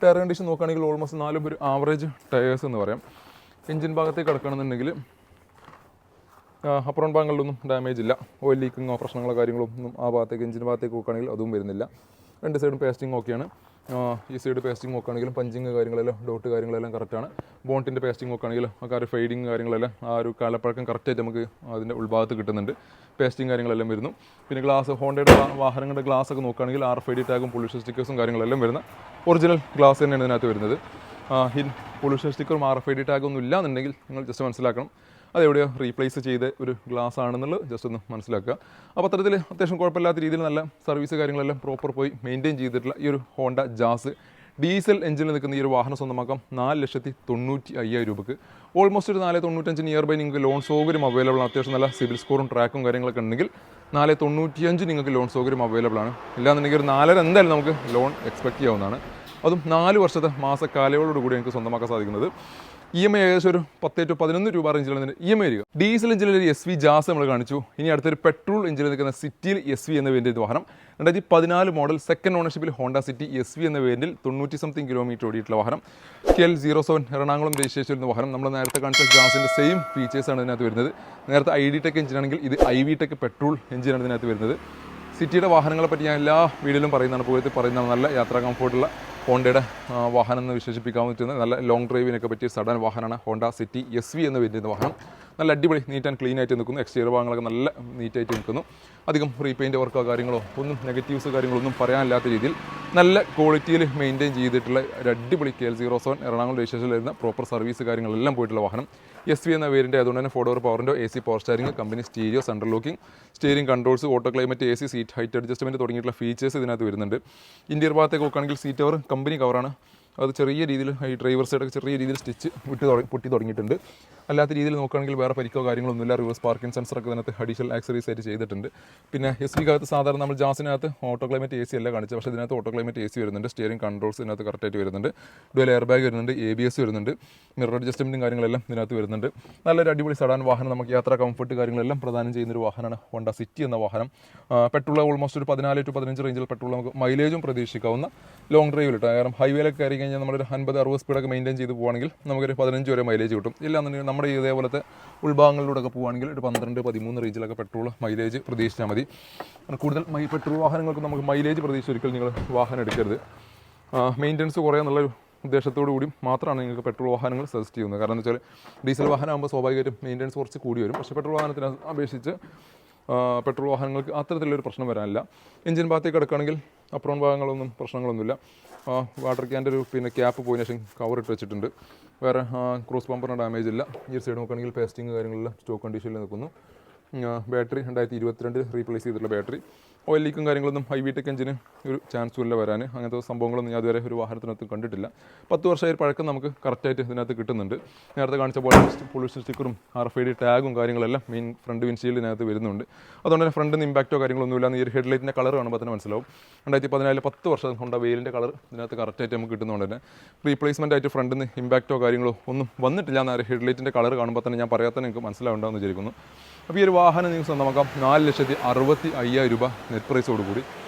ടയർ കണ്ടീഷൻ നോക്കുകയാണെങ്കിൽ ഓൾമോസ്റ്റ് 4 ഒരു ആവറേജ് ടയേഴ്സ് എന്ന് പറയാം. എഞ്ചിൻ ഭാഗത്തേക്ക് കിടക്കണമെന്നുണ്ടെങ്കിൽ അപ്പുറം ഭാഗങ്ങളിലൊന്നും ഡാമേജ് ഇല്ല. ഓയിൽ ലീക്കിങ്ങോ പ്രശ്നങ്ങളോ കാര്യങ്ങളോ ഒന്നും ആ ഭാഗത്തേക്ക് എഞ്ചിൻ ഭാഗത്തേക്ക് നോക്കുകയാണെങ്കിൽ അതും വരുന്നില്ല. രണ്ട് സൈഡും പേസ്റ്റിംഗ് ഓക്കെയാണ്. ഈ സൈഡ് പേസ്റ്റിംഗ് നോക്കുകയാണെങ്കിലും പഞ്ചിങ് കാര്യങ്ങളെല്ലാം ഡോട്ട് കാര്യങ്ങളെല്ലാം കറക്റ്റാണ്. ബോണ്ടിൻ്റെ പേസ്റ്റിംഗ് നോക്കുകയാണെങ്കിലും ആ ഒരു ഫെയ്ഡിങ് കാര്യങ്ങളെല്ലാം ആ ഒരു കാലപ്പഴക്കം കറക്റ്റായിട്ട് നമുക്ക് അതിൻ്റെ ഉൾഭാഗത്ത് കിട്ടുന്നുണ്ട്. പേസ്റ്റിംഗ് കാര്യങ്ങളെല്ലാം വരുന്നു. പിന്നെ ഗ്ലാസ് ഹോണ്ടയുടെ വാഹനങ്ങളുടെ ഗ്ലാസ് ഒക്കെ നോക്കുകയാണെങ്കിൽ RFID ടാഗും പൊല്യൂഷൻ സ്റ്റിക്കേഴ്സും കാര്യങ്ങളെല്ലാം വരുന്ന ഒറിജിനൽ ഗ്ലാസ് തന്നെയാണ് ഇതിനകത്ത് വരുന്നത്. പൊല്യൂഷൻ സ്റ്റിക്കറും RFID ടാഗും ഒന്നും ഇല്ല എന്നുണ്ടെങ്കിൽ നിങ്ങൾ ജസ്റ്റ് മനസ്സിലാക്കണം അതെവിടെയോ റീപ്ലേസ് ചെയ്ത ഒരു ഗ്ലാസ് ആണെന്നുള്ളത് ജസ്റ്റ് ഒന്ന് മനസ്സിലാക്കുക. അപ്പോൾ അത്തരത്തിൽ അത്യാവശ്യം കുഴപ്പമില്ലാത്ത രീതിയിൽ നല്ല സർവീസ് കാര്യങ്ങളെല്ലാം പ്രോപ്പർ പോയി മെയിൻറ്റെയിൻ ചെയ്തിട്ടുള്ള ഈ ഒരു ഹോണ്ട ജാസ് ഡീസൽ എഞ്ചിനിൽ നിൽക്കുന്ന ഈ ഒരു വാഹനം സ്വന്തമാക്കാം 4,95,000 രൂപയ്ക്ക്. ഓൾമോസ്റ്റ് ഒരു 4,95 നിയർ ബൈ നിങ്ങൾക്ക് ലോൺ സൗകര്യം അവൈലബിൾ ആണ്. അത്യാവശ്യം നല്ല സിവിൽ സ്കോറും ട്രാക്കും കാര്യങ്ങളൊക്കെ ഉണ്ടെങ്കിൽ 4,95 നിങ്ങൾക്ക് ലോൺ സൗകര്യം അവൈലബിൾ ആണ്. ഇല്ലാന്നുണ്ടെങ്കിൽ ഒരു 4.5 എന്തായാലും നമുക്ക് ലോൺ എക്സ്പെക്ട് ചെയ്യാവുന്നതാണ്. അതും 4 വർഷത്തെ മാസക്കാലയോടുകൂടി എനിക്ക് സ്വന്തമാക്കാൻ സാധിക്കുന്നത്. EMI ഏകദേശം ഒരു 10 to 11 രൂപ റേഞ്ചിലാണ് EMI വരിക. ഡീസൽ എഞ്ചിനിൽ ഒരു SV ജാസ് നമ്മൾ കാണിച്ചു. ഇനി അടുത്തൊരു പെട്രോൾ എഞ്ചിനിൽ നിൽക്കുന്ന സിറ്റിയിൽ SV എന്ന വേരിയൻ്റ് വാഹനം 2014 മോഡൽ സെക്കൻഡ് ഓണർഷിപ്പിൽ ഹോണ്ട സിറ്റി SV എന്ന വേരിയൻറ്റിൽ 90-something കിലോമീറ്റർ ഓടിയിട്ടുള്ള വാഹനം. KL07 എറണാകുളം രജിസ്ട്രേഷൻ വരുന്ന വാഹനം. നമ്മൾ നേരത്തെ കാണിച്ച ജാസിൻ്റെ സെയിം ഫീച്ചേഴ്സാണ് ഇതിനകത്ത് വരുന്നത്. നേരത്തെ ID Tech എഞ്ചിനാണെങ്കിൽ ഇത് IV Tech പെട്രോൾ എഞ്ചിനാണ് ഇതിനകത്ത് വരുന്നത്. സിറ്റിയുടെ വാഹനങ്ങളെ പറ്റി ഞാൻ എല്ലാ വീഡിയോയിലും പറയുന്നതാണ്, പോയിട്ട് പറയുന്നതാണ്. നല്ല യാത്രാ കംഫോർട്ടുള്ള ഹോണ്ടയുടെ വാഹനം എന്ന് വിശേഷിപ്പിക്കാൻ പറ്റുന്ന നല്ല ലോങ് ഡ്രൈവിനൊക്കെ പറ്റിയ സഡൻ വാഹനമാണ് ഹോണ്ട സിറ്റി SV എന്ന് വരുന്ന വാഹനം. നല്ല അടിപൊളി നീറ്റ് ആൻഡ് ക്ലീൻ ആയിട്ട് നിൽക്കുന്നു. എക്സ്റ്റീരിയർ ഭാഗങ്ങളൊക്കെ നല്ല നീറ്റായിട്ട് നിൽക്കുന്നു. അധികം റീപെയിൻറ്റ് വർക്കോ കാര്യങ്ങളോ ഒന്നും നെഗറ്റീവ്സ് കാര്യങ്ങളോ ഒന്നും പറയാനില്ലാത്ത രീതിയിൽ നല്ല ക്വാളിറ്റിയിൽ മെയിൻറ്റെയിൻ ചെയ്തിട്ടുള്ള ഒരു അടിപൊളി KL07 എറണാകുളം രജിസ്ട്രേഷനിൽ വരുന്ന പ്രോപ്പർ സർവീസ് കാര്യങ്ങളെല്ലാം പോയിട്ടുള്ള വാഹനം. SV എന്ന വേരിയൻ്റ് ആയതുകൊണ്ട് തന്നെ 4 door power window, AC power steering, company stereo, central locking, steering controls, auto climate, AC seat height adjustment തുടങ്ങിയിട്ടുള്ള ഫീച്ചേഴ്സ് ഇതിനകത്ത് വരുന്നുണ്ട്. ഇന്റീരിയർ ഭാഗത്തേക്ക് നോക്കുകയാണെങ്കിൽ സീറ്റ് കവർ കമ്പനി കവറാണ്. അത് ചെറിയ രീതിയിൽ ഈ ഡ്രൈവർ സൈഡൊക്കെ ചെറിയ രീതിയിൽ സ്റ്റിച്ച് പൊട്ടി തുടങ്ങിയിട്ടുണ്ട്. അല്ലാത്ത രീതിയിൽ നോക്കുകയാണെങ്കിൽ വേറെ പരിക്കോ കാര്യങ്ങളൊന്നുമില്ല. റിവേഴ്സ് പാർക്കിംഗ് സെൻസറൊക്കെ ഇതിനകത്ത് അഡീഷണൽ ആക്സറീസ് ആയിട്ട് ചെയ്തിട്ടുണ്ട്. പിന്നെ SV സാധാരണ നമ്മൾ ജാസിനകത്ത് ഓട്ടോ ക്ലൈമറ്റ് AC അല്ല കാണിച്ചത്, പക്ഷേ ഇതിനകത്ത് ഓട്ടോ ക്ലൈമറ്റ് AC വരുന്നുണ്ട്. സ്റ്റിയറിംഗ് കൺട്രോൾസ് ഇതിനകത്ത് കറക്റ്റായിട്ട് വരുന്നുണ്ട്. ഡുവൽ എയർ ബാഗ് വരുന്നുണ്ട്, ABS വരുന്നുണ്ട്, മിറർ അഡ്ജസ്റ്റ്മെൻറ്റും കാര്യങ്ങളെല്ലാം ഇതിനകത്ത് വരുന്നുണ്ട്. നല്ലൊരു അടിപൊളി സഡാൻ വാഹനം, നമുക്ക് യാത്രാ കംഫർട്ട് കാര്യങ്ങളെല്ലാം പ്രദാനം ചെയ്യുന്നൊരു വാഹനമാണ് ഹോണ്ട സിറ്റി എന്ന വാഹനം. പെട്രോൾ ഓൾമോസ്റ്റ് ഒരു 14 to 15 റേഞ്ചിൽ പെട്രോൾ നമുക്ക് മൈലേജും പ്രതീക്ഷിക്കാവുന്ന ലോങ് ഡ്രൈവിൽ കിട്ടും. കാരണം ഹൈവേയിലൊക്കെ കയറി കഴിഞ്ഞാൽ നമ്മളൊരു 50-60 സ്പീഡൊക്കെ മെയിൻറ്റെയിൻ ചെയ്ത് പോകുകയാണെങ്കിൽ നമുക്കൊരു 15 വരെ മൈലേജ് കിട്ടും. ഇല്ലാന്നുണ്ടെങ്കിൽ നമ്മുടെ ഇതേപോലത്തെ ഉൾഭാഗങ്ങളിലൂടെയൊക്കെ പോകുകയാണെങ്കിൽ ഒരു 12-13 റേഞ്ചിലൊക്കെ പെട്രോൾ മൈലേജ് പ്രതീക്ഷിച്ചാൽ മതി. കൂടുതൽ പെട്രോൾ വാഹനങ്ങൾക്ക് നമുക്ക് മൈലേജ് പ്രതീക്ഷിച്ച് ഒരിക്കലും നിങ്ങൾ വാഹനം എടുക്കരുത്. മെയിൻ്റനൻസ് കുറേ എന്നുള്ളൊരു ഉദ്ദേശത്തോടു കൂടി മാത്രമാണ് നിങ്ങൾക്ക് പെട്രോൾ വാഹനങ്ങൾ സജസ്റ്റ് ചെയ്യുന്നത്. കാരണം എന്ന് വെച്ചാൽ ഡീസൽ വാഹനമാകുമ്പോൾ സ്വാഭാവികമായിട്ടും മെയിൻ്റനൻസ് കുറച്ച് കൂടി വരും. പക്ഷേ പെട്രോൾ വാഹനത്തിനെ അപേക്ഷിച്ച് പെട്രോൾ വാഹനങ്ങൾക്ക് അത്തരത്തിലുള്ളൊരു പ്രശ്നം വരാനില്ല. എഞ്ചിൻ ഭാഗത്തേക്ക് കിടക്കുകയാണെങ്കിൽ അപ്രോൺ ഭാഗങ്ങളൊന്നും പ്രശ്നങ്ങളൊന്നുമില്ല. വാട്ടർ ക്യാൻ്റെ ഒരു ക്യാപ്പ് പോയതിനു ശേഷം കവർ ഇട്ട് വെച്ചിട്ടുണ്ട്. വേറെ ക്രോസ് പമ്പറിന് ഡാമേജ് ഇല്ല. ഈ സൈഡ് നോക്കുകയാണെങ്കിൽ പേസ്റ്റിംഗ് കാര്യങ്ങളെല്ലാം സ്റ്റോക്ക് കണ്ടീഷനിൽ നിൽക്കുന്നു. ബാറ്ററി 2022 റീപ്ലേസ് ചെയ്തിട്ടുള്ള ബാറ്ററി. ഓയിൽ ലീക്കും കാര്യങ്ങളൊന്നും IV Tech എഞ്ചിന് ഒരു ചാൻസും ഇല്ല വരാൻ. അങ്ങനത്തെ സംഭവങ്ങളൊന്നും ഞാൻ അതുവരെ ഒരു വാഹനത്തിനകത്ത് കണ്ടിട്ടില്ല. 10 വർഷമായി പഴക്കം നമുക്ക് കറക്റ്റായിട്ട് ഇതിനകത്ത് കിട്ടുന്നുണ്ട്. നേരത്തെ കാണിച്ച പൊല്യൂഷൻ സ്റ്റിക്കറും RFID ടാഗും കാര്യങ്ങളെല്ലാം മെയിൻ ഫ്രണ്ട് വിൻഷീൽഡിനകത്ത് വരുന്നുണ്ട്. അതുകൊണ്ട് തന്നെ ഫ്രണ്ടിന് ഇമ്പാക്റ്റോ കാര്യങ്ങളൊന്നുമില്ല. ഈ ഒരു ഹെഡ്ലൈറ്റിൻ്റെ കളർ കാണുമ്പോൾ തന്നെ മനസ്സിലാവും. 2014 10 വർഷം കൊണ്ട് വെയിലിൻ്റെ കളർ ഇതിനകത്ത് കറക്റ്റായിട്ട് നമുക്ക് കിട്ടുന്നതുകൊണ്ട് തന്നെ റീപ്ലേസ്മെൻ്റ് ആയിട്ട് ഫ്രണ്ടിൽ നിന്ന് ഇമ്പാക്റ്റോ കാര്യങ്ങളോ ഒന്നും വന്നിട്ടില്ല. എന്നാൽ ഹെഡ്ലൈറ്റിൻ്റെ കളർ കാണുമ്പോൾ തന്നെ ഞാൻ പറയാത്ത നിങ്ങൾക്ക് മനസ്സിലാവുണ്ടാവുമെന്ന് വിചാരിക്കുന്നു. അപ്പോൾ ഈ ഒരു വാഹനം നിങ്ങൾക്ക് സ്വന്തമാക്കാം 4,65,000 രൂപ നെറ്റ് പ്രൈസോടുകൂടി.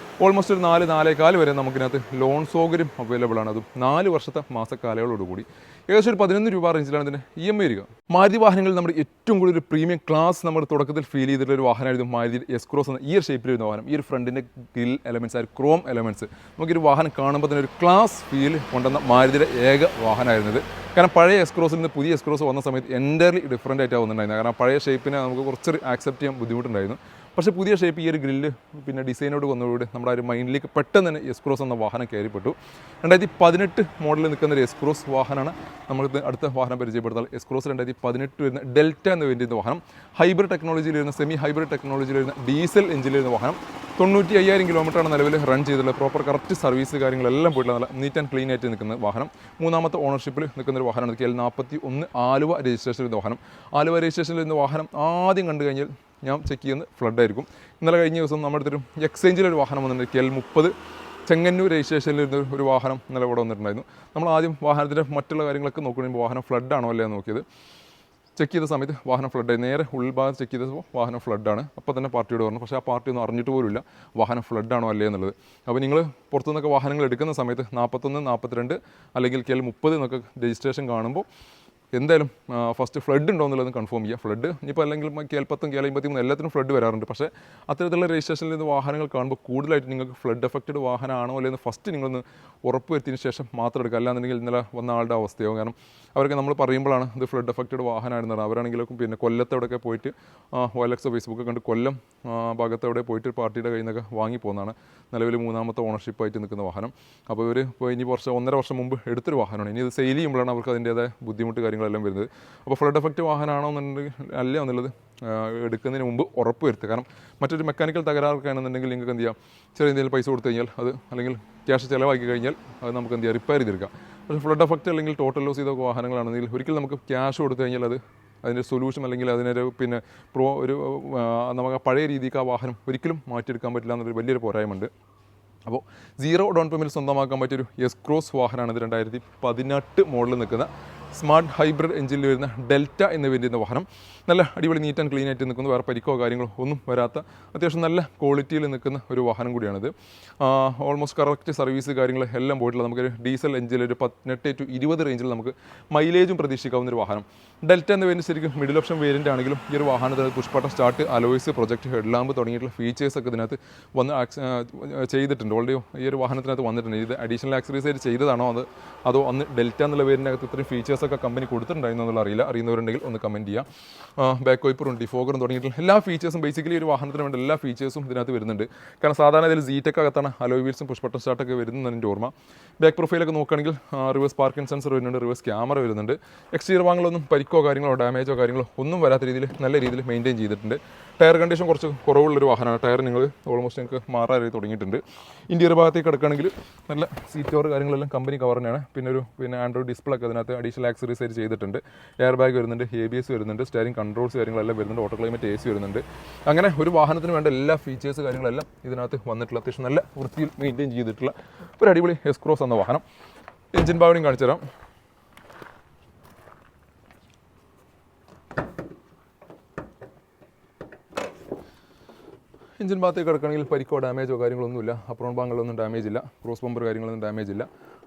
ഓൾമോസ്റ്റ് ഒരു 4-4.25 വരെ നമുക്കിനകത്ത് ലോൺ സൗകര്യം അവൈലബിൾ ആണ്. അതും 4 വർഷത്തെ മാസക്കാലയോടുകൂടി. ഏകദേശം ഒരു 11 രൂപ റേഞ്ചിലാണ് ഇതിൻ്റെ EMI വരിക. മാരുതി വാഹനങ്ങളിൽ നമ്മുടെ ഏറ്റവും കൂടുതൽ ഒരു പ്രീമിയം ക്ലാസ് നമ്മുടെ തുടക്കത്തിൽ ഫീൽ ചെയ്തിട്ടുള്ള ഒരു വാഹനമായിരുന്നു മാരുതി S-Cross എന്ന ഈ ഒരു ഷേപ്പിൽ വരുന്ന വാഹനം. ഈ ഒരു ഫ്രണ്ടിൻ്റെ ഗ്രിൽ എലമെൻറ്റ്സ് ആയ ക്രോം എലമെൻറ്റ്സ് നമുക്കൊരു വാഹനം കാണുമ്പോൾ തന്നെ ഒരു ക്ലാസ് ഫീൽ കൊണ്ടുവന്ന മാരുതിയുടെ ഏക വാഹനമായിരുന്നത്. കാരണം പഴയ S-Crossൽ നിന്ന് പുതിയ S-Cross വന്ന സമയത്ത് എൻ്റയർലി ഡിഫറൻ്റ് ആയിട്ടാണ് വന്നിട്ടുണ്ടായിരുന്നത്. കാരണം പഴയ ഷേപ്പിനെ നമുക്ക് കുറച്ചൊരു ആക്സെപ്റ്റ് ചെയ്യാൻ ബുദ്ധിമുട്ടുണ്ടായിരുന്നു. പക്ഷേ പുതിയ ഷേപ്പ് ഈ ഒരു ഗ്രില്ല് ഡിസൈനോട് വന്നതോടെ നമ്മുടെ ഒരു മൈൻഡിലേക്ക് പെട്ടെന്ന് തന്നെ S-Cross എന്ന വാഹനം കയറിപ്പെട്ടു. 2018 മോഡലിൽ നിൽക്കുന്ന ഒരു S-Cross വാഹനമാണ് നമുക്ക് അടുത്ത വാഹനം പരിചയപ്പെടുത്താൽ. S-Cross 2018 വരുന്ന ഡെൽറ്റ എന്ന് വേണ്ടിയിരുന്ന വാഹനം. ഹൈബ്രിഡ് ടെക്നോളജിയിൽ വരുന്ന സെമി ഹൈബ്രിഡ് ടെക്നോളജിയിൽ വരുന്ന ഡീസൽ എഞ്ചിനിൽ വരുന്ന വാഹനം. 95,000 കിലോമീറ്ററാണ് നിലവിൽ റൺ ചെയ്തിട്ടുള്ളത്. പ്രോപ്പർ കറക്റ്റ് സർവീസ് കാര്യങ്ങളെല്ലാം പോയിട്ടുള്ള നല്ല നീറ്റ് ആൻഡ് ക്ലീൻ ആയിട്ട് നിൽക്കുന്ന വാഹനം. 3ാമത്തെ ഓണർഷിപ്പിൽ നിൽക്കുന്ന ഒരു വാഹനമാണ്. KL41 ആലുവ രജിസ്ട്രേഷൻ വരുന്ന വാഹനം. ആലുവ രജിസ്ട്രേഷനിൽ വരുന്ന വാഹനം ആദ്യം കണ്ടു കഴിഞ്ഞാൽ ഞാൻ ചെക്ക് ചെയ്യുന്നത് ഫ്ലഡായിരിക്കും. ഇന്നലെ കഴിഞ്ഞ ദിവസം നമ്മുടെ അടുത്തൊരു എക്സ്ചേഞ്ചിലൊരു വാഹനം വന്നിട്ടുണ്ട്. KL30 ചെങ്ങന്നൂർ രജിസ്ട്രേഷനിൽ ഇരുന്ന ഒരു വാഹനം ഇന്നലെ ഇവിടെ വന്നിട്ടുണ്ടായിരുന്നു. നമ്മൾ ആദ്യം വാഹനത്തിൻ്റെ മറ്റുള്ള കാര്യങ്ങളൊക്കെ നോക്കുകയാണെങ്കിൽ വാഹനം ഫ്ലഡാണോ അല്ലേ നോക്കിയത്. ചെക്ക് ചെയ്ത സമയത്ത് വാഹനം ഫ്ലഡായി. നേരെ ഉൾഭാഗം ചെക്ക് ചെയ്തപ്പോൾ വാഹനം ഫ്ലഡാണ്. അപ്പോൾ തന്നെ പാർട്ടിയോട് പറഞ്ഞു. പക്ഷേ ആ പാർട്ടി ഒന്നും അറിഞ്ഞിട്ട് പോലുമില്ല വാഹനം ഫ്ലഡാണോ അല്ലേ എന്നുള്ളത്. അപ്പോൾ നിങ്ങൾ പുറത്തുനിന്നൊക്കെ വാഹനങ്ങൾ എടുക്കുന്ന സമയത്ത് 41, 42 അല്ലെങ്കിൽ KL30 എന്നൊക്കെ രജിസ്ട്രേഷൻ കാണുമ്പോൾ എന്തായാലും ഫസ്റ്റ് ഫ്ലഡ് ഉണ്ടോ എന്നുള്ളത് കൺഫേം ചെയ്യുക. ഫ്ലഡ് ഇനിയിപ്പോൾ അല്ലെങ്കിൽ കേൽപ്പത്തും കേളമ്പത്തിയും എല്ലാത്തിനും ഫ്ലഡ് വരാറുണ്ട്. പക്ഷേ അത്തരത്തിലുള്ള രജിസ്ട്രേഷനിൽ നിന്ന് വാഹനങ്ങൾ കാണുമ്പോൾ കൂടുതലായിട്ട് നിങ്ങൾക്ക് ഫ്ലഡ് എഫക്റ്റഡ് വാഹനമാണോ അല്ലെങ്കിൽ ഫസ്റ്റ് നിങ്ങളൊന്ന് ഉറപ്പ് വരുത്തിയതിന് ശേഷം മാത്രം എടുക്കുക. അല്ലാന്നുണ്ടെങ്കിൽ ഇന്നലെ വന്ന ആളുടെ അവസ്ഥയോ, കാരണം അവർക്ക് നമ്മൾ പറയുമ്പോഴാണ് ഇത് ഫ്ലഡ് എഫക്റ്റഡ് വാഹനമാണെന്ന് പറയുന്നത്. അവരാണെങ്കിലും പിന്നെ കൊല്ലത്തവിടെയൊക്കെ പോയിട്ട് OLX ഫേസ്ബുക്ക് കണ്ട് കൊല്ലം ഭാഗത്തവിടെ പോയിട്ട് പാർട്ടിയുടെ കയ്യിൽ നിന്നൊക്കെ വാങ്ങി പോകുന്നതാണ്. നിലവിൽ 3ാമത്തെ ഓണർഷിപ്പായിട്ട് നിൽക്കുന്ന വാഹനം. അപ്പോൾ ഇവർ ഇപ്പോൾ ഇനി 1.5 വർഷം മുമ്പ് എടുത്തൊരു വാഹനമാണ്. ഇനി ഇത് സെയിൽ ചെയ്യുമ്പോഴാണ് അവർക്ക് അതിൻ്റേതായ ബുദ്ധിമുട്ട് കാര്യങ്ങളെല്ലാം വരുന്നത്. അപ്പോൾ ഫ്ലഡ് എഫക്റ്റ് വാഹനമാണോ എന്നുണ്ടെങ്കിൽ അല്ല എന്നുള്ളത് എടുക്കുന്നതിന് മുമ്പ് ഉറപ്പ് വരുത്തുക. കാരണം മറ്റൊരു മെക്കാനിക്കൽ തകരാറൊക്കെ ആണെന്നുണ്ടെങ്കിൽ നിങ്ങൾക്ക് എന്ത് ചെയ്യാം, ചെറിയ എന്തെങ്കിലും പൈസ കൊടുത്തു കഴിഞ്ഞാൽ അത്, അല്ലെങ്കിൽ ക്യാഷ് ചിലവാക്കി കഴിഞ്ഞാൽ അത് നമുക്ക് എന്ത് ചെയ്യാം, റിപ്പയർ ചെയ്തെടുക്കാം. പക്ഷേ ഫ്ലഡ് എഫക്റ്റ് അല്ലെങ്കിൽ ടോട്ടൽ ലോസ് ചെയ്ത വാഹനങ്ങളാണെങ്കിൽ ഒരിക്കലും നമുക്ക് ക്യാഷ് കൊടുത്തു കഴിഞ്ഞാൽ അത് അതിൻ്റെ സൊല്യൂഷൻ അല്ലെങ്കിൽ അതിനൊരു പിന്നെ നമുക്ക് പഴയ രീതിക്ക് ആ വാഹനം ഒരിക്കലും മാറ്റിയെടുക്കാൻ പറ്റില്ല എന്നൊരു വലിയൊരു പോരായ്മയുണ്ട്. അപ്പോൾ 0 ഡൗൺ പേയ്മെൻറ്റ് സ്വന്തമാക്കാൻ പറ്റിയൊരു എസ്-ക്രോസ് വാഹനമാണ് ഇത്. 2018 മോഡലിൽ നിൽക്കുന്ന സ്മാർട്ട് ഹൈബ്രിഡ് എഞ്ചിനിൽ വരുന്ന ഡെൽറ്റ എന്ന് വരുന്ന വാഹനം. നല്ല അടിപൊളി നീറ്റ് ആൻഡ് ക്ലീൻ ആയിട്ട് നിൽക്കുന്നു. വേറെ പരിക്കോ കാര്യങ്ങളോ ഒന്നും വരാത്ത അത്യാവശ്യം നല്ല ക്വാളിറ്റിയിൽ നിൽക്കുന്ന ഒരു വാഹനം കൂടിയാണിത്. ഓൾമോസ്റ്റ് കറക്റ്റ് സർവീസ് കാര്യങ്ങൾ എല്ലാം പോയിട്ടുള്ള നമുക്കൊരു ഡീസൽ എഞ്ചിനിൽ ഒരു 18 to 20 റേഞ്ചിൽ നമുക്ക് മൈലേജും പ്രതീക്ഷിക്കാവുന്ന ഒരു വാഹനം. ഡെൽറ്റ എന്ന് വരുന്നത് ശരിക്കും മിഡിൽ ഓപ്ഷൻ വേരിയൻ്റ് ആണെങ്കിലും ഈ ഒരു വാഹനത്തിൽ push button start, alloys, project, head lamp തുടങ്ങിയിട്ടുള്ള ഫീച്ചേഴ്സൊക്കെ ഇതിനകത്ത് വന്ന് ചെയ്തിട്ടുണ്ട്. ഓൾറെഡി ഈ ഒരു വാഹനത്തിനകത്ത് വന്നിട്ടുണ്ട്. ഇത് അഡീഷണൽ ആക്സറീസ് ആയിട്ട് ചെയ്തതാണോ അതോ അന്ന് ഡെൽറ്റ എന്നുള്ള പേരിനകത്ത് ഇത്രയും ഫീച്ചേഴ്സൊക്കെ കമ്പനി കൊടുത്തിട്ടുണ്ടായിരുന്നു എന്നുള്ള അറിയില്ല. അറിയുന്നവരുണ്ടെങ്കിൽ ഒന്ന് കമൻറ്റ് ചെയ്യാം. ബാക്ക് വൈപ്പറും ഡിഫോഗറും തുടങ്ങിയിട്ടുള്ള എല്ലാ ഫീച്ചേഴ്സും, ബേസിക്കലി ഒരു വാഹനത്തിന് വേണ്ട എല്ലാ ഫീച്ചേഴ്സും ഇതിനകത്ത് വരുന്നുണ്ട്. കാരണം സാധാരണ ഇതിൽ സീറ്റൊക്കെ അകത്താണ് അലോയ് വീൽസും പുഷ്പട്ടം സ്റ്റാർട്ടൊക്കെ വരുന്നതാണ് എൻ്റെ ഓർമ്മ. ബാക്ക് പ്രൊഫൈലൊക്കെ നോക്കുകയാണെങ്കിൽ റിവേഴ്സ് പാർക്കിംഗ് സെൻസർ വരുന്നുണ്ട്, റിവേഴ്സ് ക്യാമറ വരുന്നുണ്ട്. എക്സ്റ്റീരിയർ ഭാഗങ്ങളൊന്നും പരിക്കോ കാര്യങ്ങളോ ഡാമേജോ കാര്യങ്ങളോ ഒന്നും വരാത്ത രീതിയിൽ നല്ല രീതിയിൽ മെയിൻറ്റെയിൻ ചെയ്തിട്ടുണ്ട്. ടയർ കണ്ടീഷൻ കുറച്ച് കുറവുള്ളൊരു വാഹനമാണ്. ടയർ നിങ്ങൾ ഓൾമോസ്റ്റ് നിങ്ങൾക്ക് മാറാൻ തുടങ്ങിയിട്ടുണ്ട്. ഇന്റീരിയർ ഭാഗത്തേക്ക് കിടക്കുകയാണെങ്കിൽ നല്ല സീറ്റ് കവർ കാര്യങ്ങളെല്ലാം കമ്പനി കവർ തന്നെയാണ്. പിന്നെ ആൻഡ്രോയിഡ് ഡിസ്പ്ലേ ഒക്കെ അതിനകത്ത് അഡീഷണൽ ആക്സറീസ് ആയിട്ട് ചെയ്തിട്ടുണ്ട്. എയർ ബാഗ് വരുന്നുണ്ട്, ABS വരുന്നുണ്ട്, സ്റ്റിയറിംഗ് കൺട്രോൾസ് കാര്യങ്ങളെല്ലാം വരുന്നുണ്ട്, ഓട്ടോ ക്ലൈമറ്റ് AC വരുന്നുണ്ട്. അങ്ങനെ ഒരു വാഹനത്തിന് വേണ്ട എല്ലാ ഫീച്ചേഴ്സ് കാര്യങ്ങളെല്ലാം ഇതിനകത്ത് വന്നിട്ടുള്ള അത്യാവശ്യം നല്ല വൃത്തിയിൽ മെയിൻറ്റെയിൻ ചെയ്തിട്ടുള്ള ഒരു അടിപൊളി എസ്-ക്രോസ് എന്ന വാഹനം. എഞ്ചിൻ ഭാഗം കാണിച്ചു തരാം. എഞ്ചിൻ ഭാഗത്തേക്ക് കിടക്കുകയാണെങ്കിൽ പരിക്കോ ഡാമേജോ കാര്യങ്ങളൊന്നുമില്ല. അപ്രോൺ ഭാഗങ്ങളൊന്നും ഡാമേജ് ഇല്ല. ക്രോസ് ബമ്പർ കാര്യങ്ങളൊന്നും ഡാമേജ് ഇല്ല.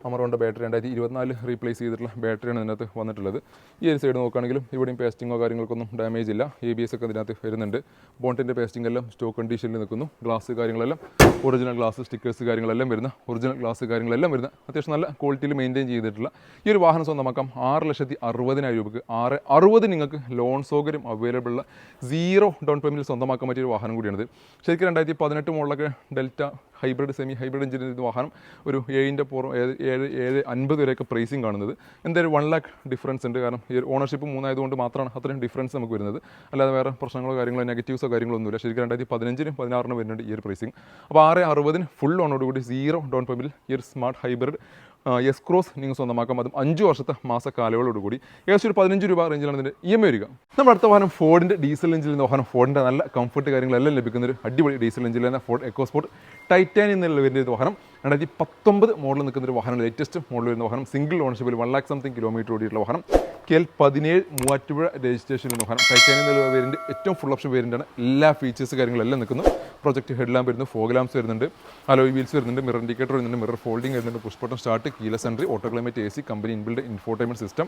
അമറോണിൻ്റെ ബാറ്ററി 2024 റീപ്ലേസ് ചെയ്തിട്ടുള്ള ബാറ്ററിയാണ് ഇതിനകത്ത് വന്നിട്ടുള്ളത്. ഈ ഒരു സൈഡ് നോക്കുകയാണെങ്കിലും ഇവിടെയും പേസ്റ്റിങ്ങോ കാര്യങ്ങൾക്കൊന്നും ഡാമേജ് ഇല്ല. ABS ഒക്കെ ഇതിനകത്ത് വരുന്നുണ്ട്. ബോണ്ടിൻ്റെ പേസ്റ്റിംഗ് എല്ലാം സ്റ്റോക്ക് കണ്ടീഷനിൽ നിൽക്കുന്നു. ഗ്ലാസ് കാര്യങ്ങളെല്ലാം ഒറിജിനൽ ഗ്ലാസ്, സ്റ്റിക്കേഴ്സ് കാര്യങ്ങളെല്ലാം വരുന്ന ഒറിജിനൽ ഗ്ലാസ് കാര്യങ്ങളെല്ലാം വരുന്ന അത്യാവശ്യം നല്ല ക്വാളിറ്റിയിൽ മെയിൻറ്റെയിൻ ചെയ്തിട്ടുള്ള ഈ ഒരു വാഹനം സ്വന്തമാക്കാം 6,60,000 രൂപയ്ക്ക്. 6,60 നിങ്ങൾക്ക് ലോൺ സൗകര്യം അവൈലബിൾ ഉള്ള 0 ഡൗൺ പേയ്മെൻറ്റിൽ സ്വന്തമാക്കാൻ പറ്റിയൊരു വാഹനം കൂടിയാണിത്. ശരിക്കും 2018 മോഡലൊക്കെ ഡെൽറ്റ ഹൈബ്രിഡ്, സെമി ഹൈബ്രിഡ് എഞ്ചിൻ്റെ വാഹനം ഒരു 7,50 വരെയൊക്കെ പ്രൈസിങ് കാണുന്നത്. എന്തായാലും 1 lakh ഡിഫറൻസ് ഉണ്ട്. കാരണം ഈ ഓണർഷിപ്പ് 3 ആയതുകൊണ്ട് മാത്രമാണ് അത്രയും ഡിഫറൻസ് നമുക്ക് വരുന്നത്. അല്ലാതെ വേറെ പ്രശ്നങ്ങളോ കാര്യങ്ങളോ നെഗറ്റീവ്സോ കാര്യങ്ങളോ ഒന്നുമില്ല. ശരിക്കും 2015-നും 16-നും വരുന്നുണ്ട് ഈ ഒരു പ്രൈസിങ്. അപ്പോൾ 6,60 ഫുൾ ഓണോടുകൂടി 0 ഡൗൺ പേയ്മെൻറ്റിൽ ഈ ഒരു സ്മാർട്ട് ഹൈബ്രിഡ് എസ്-ക്രോസ് നിങ്ങൾ സ്വന്തമാക്കാം. അതും 5 വർഷത്തെ മാസ കാലയളവോടുകൂടി ഏകദേശം ഒരു 15 രൂപ റേഞ്ചിലാണ് ഇതിൻ്റെ EMI വരിക. നമ്മുടെ അടുത്ത വാഹനം ഫോർഡിൻ്റെ ഡീസൽ എഞ്ചിനിൽ നിന്ന് വാഹനം. ഫോർഡിൻ്റെ നല്ല കംഫർട്ട് കാര്യങ്ങളെല്ലാം ലഭിക്കുന്ന ഒരു അടിപൊളി ഡീസൽ എഞ്ചിനിൽ തന്നെ ഫോർഡ് എക്കോസ്പോർട്ട് ടൈറ്റാനിയം എന്നുള്ള വരുന്ന ഒരു വാഹനം. 2019 മോഡൽ നിൽക്കുന്ന ഒരു വാഹനം, ലേറ്റസ്റ്റ് മോഡൽ വരുന്ന വാഹനം, സിംഗിൾ ഓണർഷിപ്പിൽ 1 lakh something കിലോമീറ്റർ ഓടിയിട്ടുള്ള വാഹനം. KL 17 മൂവാറ്റുപുഴ രജിസ്ട്രേഷൻ എന്ന വാഹനം. ടൈറ്റാനിയം എന്നുള്ള വേരിയൻറ്റ് ഏറ്റവും ഫുൾ ഓപ്ഷൻ വേരിയൻ്റാണ്. എല്ലാ ഫീച്ചേഴ്സ് കാര്യങ്ങളെല്ലാം നിൽക്കുന്നു. പ്രൊജക്ട് ഹെഡ് ലാമ്പ് വരുന്നു, ഫോഗ് ലാംപ്സ് വരുന്നുണ്ട്, അലോയ് വീൽസ് വരുന്നുണ്ട്, മിറർ ഇൻഡിക്കേറ്റർ വരുന്നുണ്ട്, മിറർ ഫോൾഡിംഗ് വരുന്നുണ്ട്, push button start, keyless entry, auto climate AC, company inbuilt infotainment system.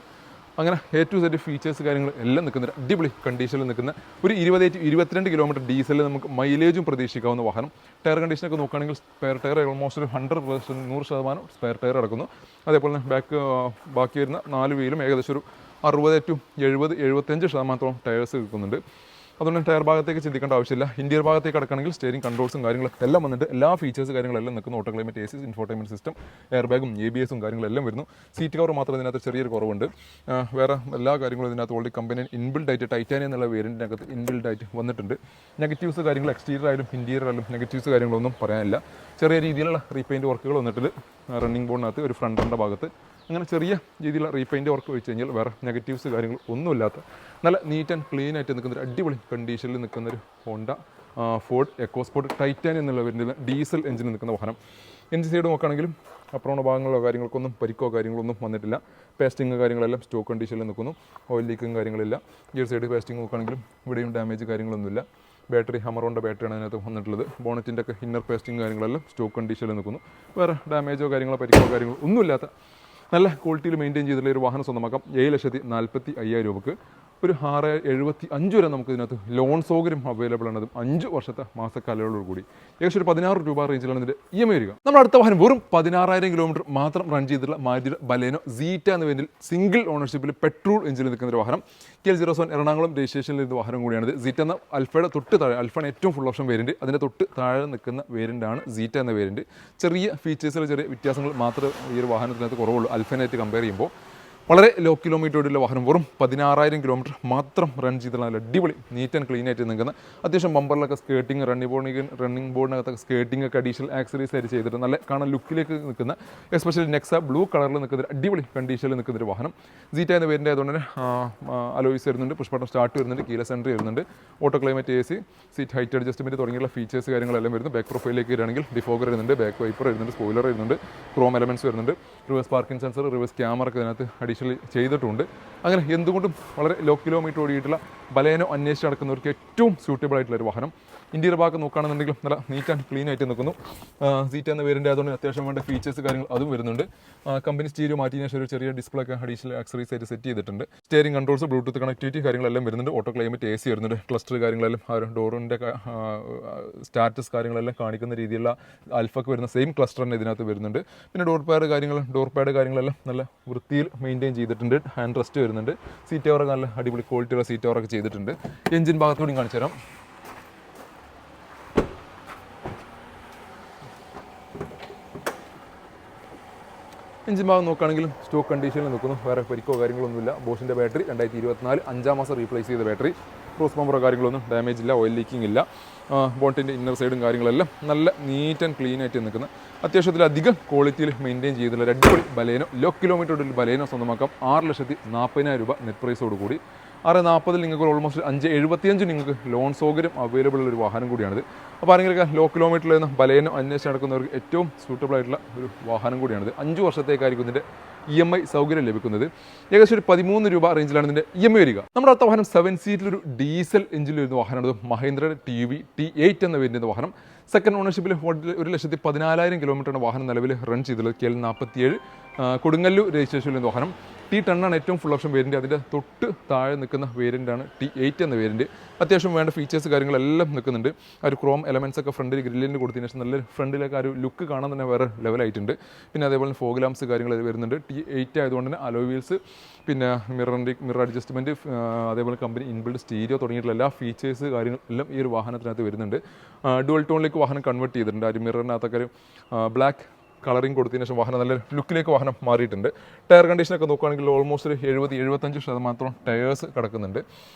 അങ്ങനെ A to Z ഫീച്ചേഴ്സ് കാര്യങ്ങൾ എല്ലാം നിൽക്കുന്ന അടിപൊളി കണ്ടീഷനിൽ നിൽക്കുന്ന ഒരു 20 to 22 കിലോമീറ്റർ ഡീസലിൽ നമുക്ക് മൈലേജും പ്രതീക്ഷിക്കാവുന്ന വാഹനം. ടയർ കണ്ടീഷനൊക്കെ നോക്കുകയാണെങ്കിൽ സ്പെയർ ടയർ ഓൾമോസ്റ്റ് ഒരു 100% സ്പെയർ ടയർ കിടക്കുന്നു. അതേപോലെ തന്നെ ബാക്കി വരുന്ന 4 വീലും ഏകദേശം ഒരു 60 to 70, 75% ടയേഴ്സ് കിട്ടുന്നുണ്ട്. അതുകൊണ്ട് ടയർ ഭാഗത്തേക്ക് ചിന്തിക്കേണ്ട ആവശ്യമില്ല. ഇന്റീരിയർ ഭാഗത്തേക്ക് കിടക്കുകയാണെങ്കിൽ സ്റ്റിയറിംഗ് കൺട്രോൾസും കാര്യങ്ങളൊക്കെ എല്ലാം വന്നിട്ട് എല്ലാ ഫീച്ചേഴ്സ് കാര്യങ്ങളെല്ലാം നിൽക്കുന്നു. Auto climate AC, infotainment system, air ബാഗും ABS കാര്യങ്ങളെല്ലാം വരുന്നു. സീറ്റ് കവർ മാത്രം ഇതിനകത്ത് ചെറിയൊരു കുറവുണ്ട്. വേറെ എല്ലാ കാര്യങ്ങളും ഇതിനകത്ത് ഓൾറെഡി കമ്പനി ഇൻബിൽഡ് ആയിട്ട് ടൈറ്റാനിയം എന്നുള്ള വേരിയൻറ്റിനകത്ത് ഇൻബിൽഡ് ആയിട്ട് വന്നിട്ടുണ്ട്. നെഗറ്റീവ്സ് കാര്യങ്ങൾ എക്സ്റ്റീരിയർ ആയാലും ഇൻറ്റീരിയർ ആയാലും നെഗറ്റീവ്സ് കാര്യങ്ങളൊന്നും പറയാനില്ല. ചെറിയ രീതിയിലുള്ള റീപെയിൻറ്റ് വർക്കുകൾ വന്നിട്ട് റണ്ണിംഗ് ബോർഡിനകത്ത് ഒരു ഫ്രണ്ടിൻ്റെ ഭാഗത്ത് അങ്ങനെ ചെറിയ രീതിയിലുള്ള റീപെയിൻറ്റ് വർക്ക് വെച്ച് കഴിഞ്ഞാൽ വേറെ നെഗറ്റീവ്സ് കാര്യങ്ങൾ ഒന്നുമില്ലാത്ത നല്ല നീറ്റ് ആൻഡ് ക്ലീൻ ആയിട്ട് നിൽക്കുന്ന ഒരു അടിപൊളി കണ്ടീഷനിൽ നിൽക്കുന്ന ഒരു ഹോണ്ട ഫോർഡ് എക്കോസ്പോർട്ട് ടൈറ്റാനിയം എന്നുള്ള വരുന്ന ഡീസൽ എഞ്ചിനിൽ നിൽക്കുന്ന വാഹനം. എഞ്ചിൻ സൈഡ് നോക്കുകയാണെങ്കിലും അപ്രോണ ഭാഗങ്ങളോ കാര്യങ്ങൾക്കൊന്നും പരിക്കോ കാര്യങ്ങളൊന്നും വന്നിട്ടില്ല. പേസ്റ്റിങ് കാര്യങ്ങളെല്ലാം സ്റ്റോക്ക് കണ്ടീഷനിൽ നിൽക്കുന്നു. ഓയിൽ ലീക്കും കാര്യങ്ങളില്ല. ഈ ഒരു സൈഡ് പേസ്റ്റിംഗ് നോക്കുകയാണെങ്കിലും ഇവിടെയും ഡാമേജ് കാര്യങ്ങളൊന്നുമില്ല. ബാറ്ററി അമറോണിൻ്റെ ബാറ്ററിയാണ് അതിനകത്ത് വന്നിട്ടുള്ളത്. ബോണറ്റിൻ്റെ ഒക്കെ ഇന്നർ പേസ്റ്റിംഗ് കാര്യങ്ങളെല്ലാം സ്റ്റോക്ക് കണ്ടീഷനിൽ നിൽക്കുന്നു. വേറെ ഡാമേജോ കാര്യങ്ങളോ പരിക്കോ കാര്യങ്ങളോ ഒന്നുമില്ലാത്ത നല്ല ക്വാളിറ്റിയിൽ മെയിൻറ്റെയിൻ ചെയ്തിട്ടുള്ള ഒരു വാഹനം സ്വന്തമാക്കാം. 7,45,000 രൂപക്ക് ഒരു 6,75 വരെ നമുക്ക് ഇതിനകത്ത് ലോൺ സൗകര്യം അവൈലബിൾ ആണ്. 5 വർഷത്തെ മാസക്കാലയോട് കൂടി ഏകദേശം ഒരു 16 രൂപ റേഞ്ചിലാണ് ഇതിൻ്റെ EMI വരിക. നമ്മുടെ അടുത്ത വാഹനം വെറും 16,000 കിലോമീറ്റർ മാത്രം റൺ ചെയ്തിട്ടുള്ള മാരുതിയുടെ ബലേനോ സീറ്റ എന്ന വേരിയന്റിൽ സിംഗിൾ ഓണർഷിപ്പിൽ പെട്രോൾ എഞ്ചിനിൽ നിൽക്കുന്ന ഒരു വാഹനം. KL07 എറണാകുളം രജിസ്ട്രേഷനിൽ ഇരുന്ന വാഹനം കൂടിയാണിത്. സീറ്റ എന്ന അൽഫയുടെ തൊട്ട് താഴെ, അൽഫാണ് ഏറ്റവും ഫുൾ ഓപ്ഷൻ വേരിയന്റ്, അതിൻ്റെ തൊട്ട് താഴെ നിൽക്കുന്ന വേരിയന്റാണ് സീറ്റ എന്ന വേരിയന്റ്. ചെറിയ ഫീച്ചേഴ്സിൽ ചെറിയ വ്യത്യാസങ്ങൾ മാത്രമേ ഈ ഒരു വാഹനത്തിനകത്ത് കുറവുള്ളൂ അൽഫനായിട്ട് കമ്പയർ ചെയ്യുമ്പോൾ. വളരെ ലോ കിലോമീറ്റർ ഓടിയുള്ള വാഹനം, വെറും 16,000 കിലോമീറ്റർ മാത്രം റൺ ചെയ്തിട്ടുള്ള നല്ല അടിപൊളി നീറ്റ് ആൻഡ് ക്ലീൻ ആയിട്ട് നിൽക്കുന്ന, അത്യാവശ്യം ബമ്പറിലൊക്കെ സ്കേർട്ടിങ്, റണ്ണിംഗ് ബോർഡിനകത്തൊക്കെ സ്കേർട്ടിംഗ് ഒക്കെ അഡീഷണൽ ആക്സറീസ് ആയിട്ട് ചെയ്തിട്ട് നല്ല കാണാൻ ലുക്കിലേക്ക് നിൽക്കുന്ന, എസ്പെഷ്യലി നെക്സ ബ്ലൂ കളറിൽ നിൽക്കുന്ന അടിപൊളി കണ്ടീഷനിൽ നിൽക്കുന്ന ഒരു വാഹനം. സീറ്റ എന്ന പേരിൻ്റെ ആയതുകൊണ്ട് തന്നെ അലോയ്സ് വരുന്നുണ്ട്, പുഷ്പട്ടം സ്റ്റാർട്ട് വരുന്നുണ്ട്, കീലസ് എൻട്രി വരുന്നുണ്ട്, auto climate AC, seat height adjustment തുടങ്ങിയുള്ള ഫീച്ചേഴ്സ് കാര്യങ്ങളെല്ലാം വരുന്നു. ബാക്ക് പ്രൊഫൈലിലേക്ക് വരികയാണെങ്കിൽ ഡിഫോഗർ വരുന്നുണ്ട്, ബാക്ക് വൈപ്പർ വരുന്നുണ്ട്, സ്പോയിലർ വരുന്നുണ്ട്, ക്രോം എലമെൻറ്റ്സ് വരുന്നുണ്ട്, reverse parking sensor, reverse camera ഒക്കെ ഇതിനകത്ത് അഡീഷണൽ ചെയ്തിട്ടുണ്ട്. അങ്ങനെ എന്തുകൊണ്ടും വളരെ ലോ കിലോമീറ്റർ ഓടിയിട്ടുള്ള ബലേനോ അന്വേഷിച്ച് നടക്കുന്നവർക്ക് ഏറ്റവും സ്യൂട്ടബിൾ ആയിട്ടുള്ള ഒരു വാഹനം. ഇന്റീരിയർ ഭാഗം നോക്കുകയാണെന്നുണ്ടെങ്കിലും നല്ല നീറ്റ് ആൻഡ് ക്ലീൻ ആയിട്ട് നിൽക്കുന്നു. സീറ്റ് എന്ന വേരിയൻ്റ് ആയതുകൊണ്ട് അത്യാവശ്യം വേണ്ട ഫീച്ചേഴ്സ് കാര്യങ്ങൾ അതും വരുന്നുണ്ട്. കമ്പനി സ്റ്റീരിയോ മാറ്റിയതിനു ശേഷം ഒരു ചെറിയ ഡിസ്പ്ലേ ഒക്കെ അഡീഷണൽ ആക്സറീസ് ആയിട്ട് സെറ്റ് ചെയ്തിട്ടുണ്ട്. സ്റ്റിയറിംഗ് കൺട്രോൾസ്, ബ്ലൂടൂത്ത് കണക്ടിവിറ്റി കാര്യങ്ങളെല്ലാം വരുന്നുണ്ട്. ഓട്ടോ ക്ലൈമറ്റ് AC വരുന്നുണ്ട്. ക്ലസ്റ്റർ കാര്യങ്ങളെല്ലാം ആ ഡോറിൻ്റെ സ്റ്റാറ്റസ് കാര്യങ്ങളെല്ലാം കാണിക്കുന്ന രീതിയിലുള്ള ആൽഫക്ക് വരുന്ന സെയിം ക്ലസ്റ്റർ തന്നെ ഇതിനകത്ത് വരുന്നുണ്ട്. പിന്നെ ഡോർ പാഡ് കാര്യങ്ങളെല്ലാം നല്ല വൃത്തിയിൽ മെയിൻറ്റെയിൻ ചെയ്തിട്ടുണ്ട്. ഹാൻഡ് റെസ്റ്റ് വരുന്നുണ്ട്. സീറ്റ് കവറൊക്കെ നല്ല അടിപൊളി ക്വാളിറ്റിയുള്ള സീറ്റ് കവറൊക്കെ ചെയ്തിട്ടുണ്ട്. എഞ്ചിൻ ഭാഗത്തുകൂടി കാണിച്ചു തരാം. എഞ്ചിൻ ഭാഗം നോക്കുകയാണെങ്കിലും സ്റ്റോക്ക് കണ്ടീഷനിൽ നിൽക്കുന്നു. വേറെ പരിക്കോ കാര്യങ്ങളൊന്നുമില്ല. ബോഷിൻ്റെ ബാറ്ററി 2024 5-ാം മാസം റീപ്ലേസ് ചെയ്ത ബാറ്ററി. ക്രോസ് പമ്പറോ കാര്യങ്ങളൊന്നും ഡാമേജ് ഇല്ല, ഓയിൽ ലീക്കിംഗ് ഇല്ല. ബോണ്ടിൻ്റെ ഇന്നർ സൈഡും കാര്യങ്ങളെല്ലാം നല്ല നീറ്റ് ആൻഡ് ക്ലീൻ ആയിട്ട് നിൽക്കുന്ന, അത്യാവശ്യത്തിലധികം ക്വാളിറ്റിയിൽ മെയിൻറ്റെയിൻ ചെയ്തിട്ടുള്ള ഒരു അടിപൊളി ബലേനോ, ലോ കിലോമീറ്റർ ബലേനോ സ്വന്തമാക്കാം. 6,40,000 രൂപ നെറ്റ് പ്രൈസോട് കൂടി. 6,40,000 നിങ്ങൾക്ക് ഓൾമോസ്റ്റ് 5,75 നിങ്ങൾക്ക് ലോൺ സൗകര്യം അവൈലബിൾ ഉള്ള ഒരു വാഹനം കൂടിയാണിത്. അപ്പോൾ ആരെങ്കിലൊക്കെ ലോ കിലോമീറ്ററിൽ നിന്ന് ബലേനോ അന്വേഷിച്ച് നടക്കുന്നവർക്ക് ഏറ്റവും സൂട്ടബിൾ ആയിട്ടുള്ള ഒരു വാഹനം കൂടിയാണിത്. 5 വർഷത്തേക്കായിരിക്കും ഇതിൻ്റെ EMI സൗകര്യം ലഭിക്കുന്നത്. ഏകദേശം ഒരു 13 രൂപ റേഞ്ചിലാണ് ഇതിൻ്റെ EMI വരിക. നമ്മുടെ അടുത്ത വാഹനം 7 സീറ്റിലൊരു ഡീസൽ എഞ്ചിനിൽ വരുന്ന വാഹനമാണ്. മഹീന്ദ്രയുടെ T8 എന്ന വേരിയൻ്റ് വാഹനം. സെക്കൻഡ് ഓണർഷിപ്പിൽ 1,14,000 കിലോമീറ്ററാണ് വാഹനം നിലവിൽ റൺ ചെയ്തുള്ളത്. KL47 കൊടുങ്ങല്ലൂർ രജിസ്ട്രേഷനിൽ വരുന്ന വാഹനം. T10 ആണ് ഏറ്റവും ഫുൾ ഓപ്ഷൻ വേരിയൻറ്റ്. അതിൻ്റെ തൊട്ട് താഴെ നിൽക്കുന്ന വേരിയൻ്റാണ് T8 എന്ന വേരിയൻറ്റ്. അത്യാവശ്യം വേണ്ട ഫീച്ചേഴ്സ് കാര്യങ്ങളെല്ലാം നിൽക്കുന്നുണ്ട്. ആ ഒരു ക്രോം എലമെൻറ്റ്സ് ഒക്കെ ഫ്രണ്ടിൽ ഗ്രില്ലിന് കൊടുത്തതിന് ശേഷം നല്ല ഫ്രണ്ടിലേക്ക് ആ ഒരു ലുക്ക് കാണാൻ തന്നെ വേറെ ലെവലായിട്ടുണ്ട്. പിന്നെ അതേപോലെ ഫോഗ് ലാംപ്സ് കാര്യങ്ങൾ വരുന്നുണ്ട്. T8 ആയതുകൊണ്ട് തന്നെ അലോയ് വീൽസ്, പിന്നെ മിറർ അഡ്ജസ്റ്റ്മെൻറ്റ്, അതേപോലെ കമ്പനി ഇൻബിൽഡ് സ്റ്റീരിയോ തുടങ്ങിയിട്ടുള്ള എല്ലാ ഫീച്ചേഴ്സ് കാര്യങ്ങളെല്ലാം ഈ ഒരു വാഹനത്തിനകത്ത് വരുന്നുണ്ട്. ഡുവൽ ടോണിലേക്ക് വാഹനം കൺവേർട്ട് ചെയ്തിട്ടുണ്ട്. ആ ഒരു മിററിനകത്തൊക്കെ ഒരു ബ്ലാക്ക് കളറിങ് കൊടുത്തതിന് ശേഷം വാഹനം നല്ല ലുക്കിലേക്ക് വാഹനം മാറിയിട്ടുണ്ട്. ടയർ കണ്ടീഷനൊക്കെ നോക്കുകയാണെങ്കിൽ ഓൾമോസ്റ്റ് ഒരു 70-75% ടയേഴ്സ് കിടക്കുന്നുണ്ട്.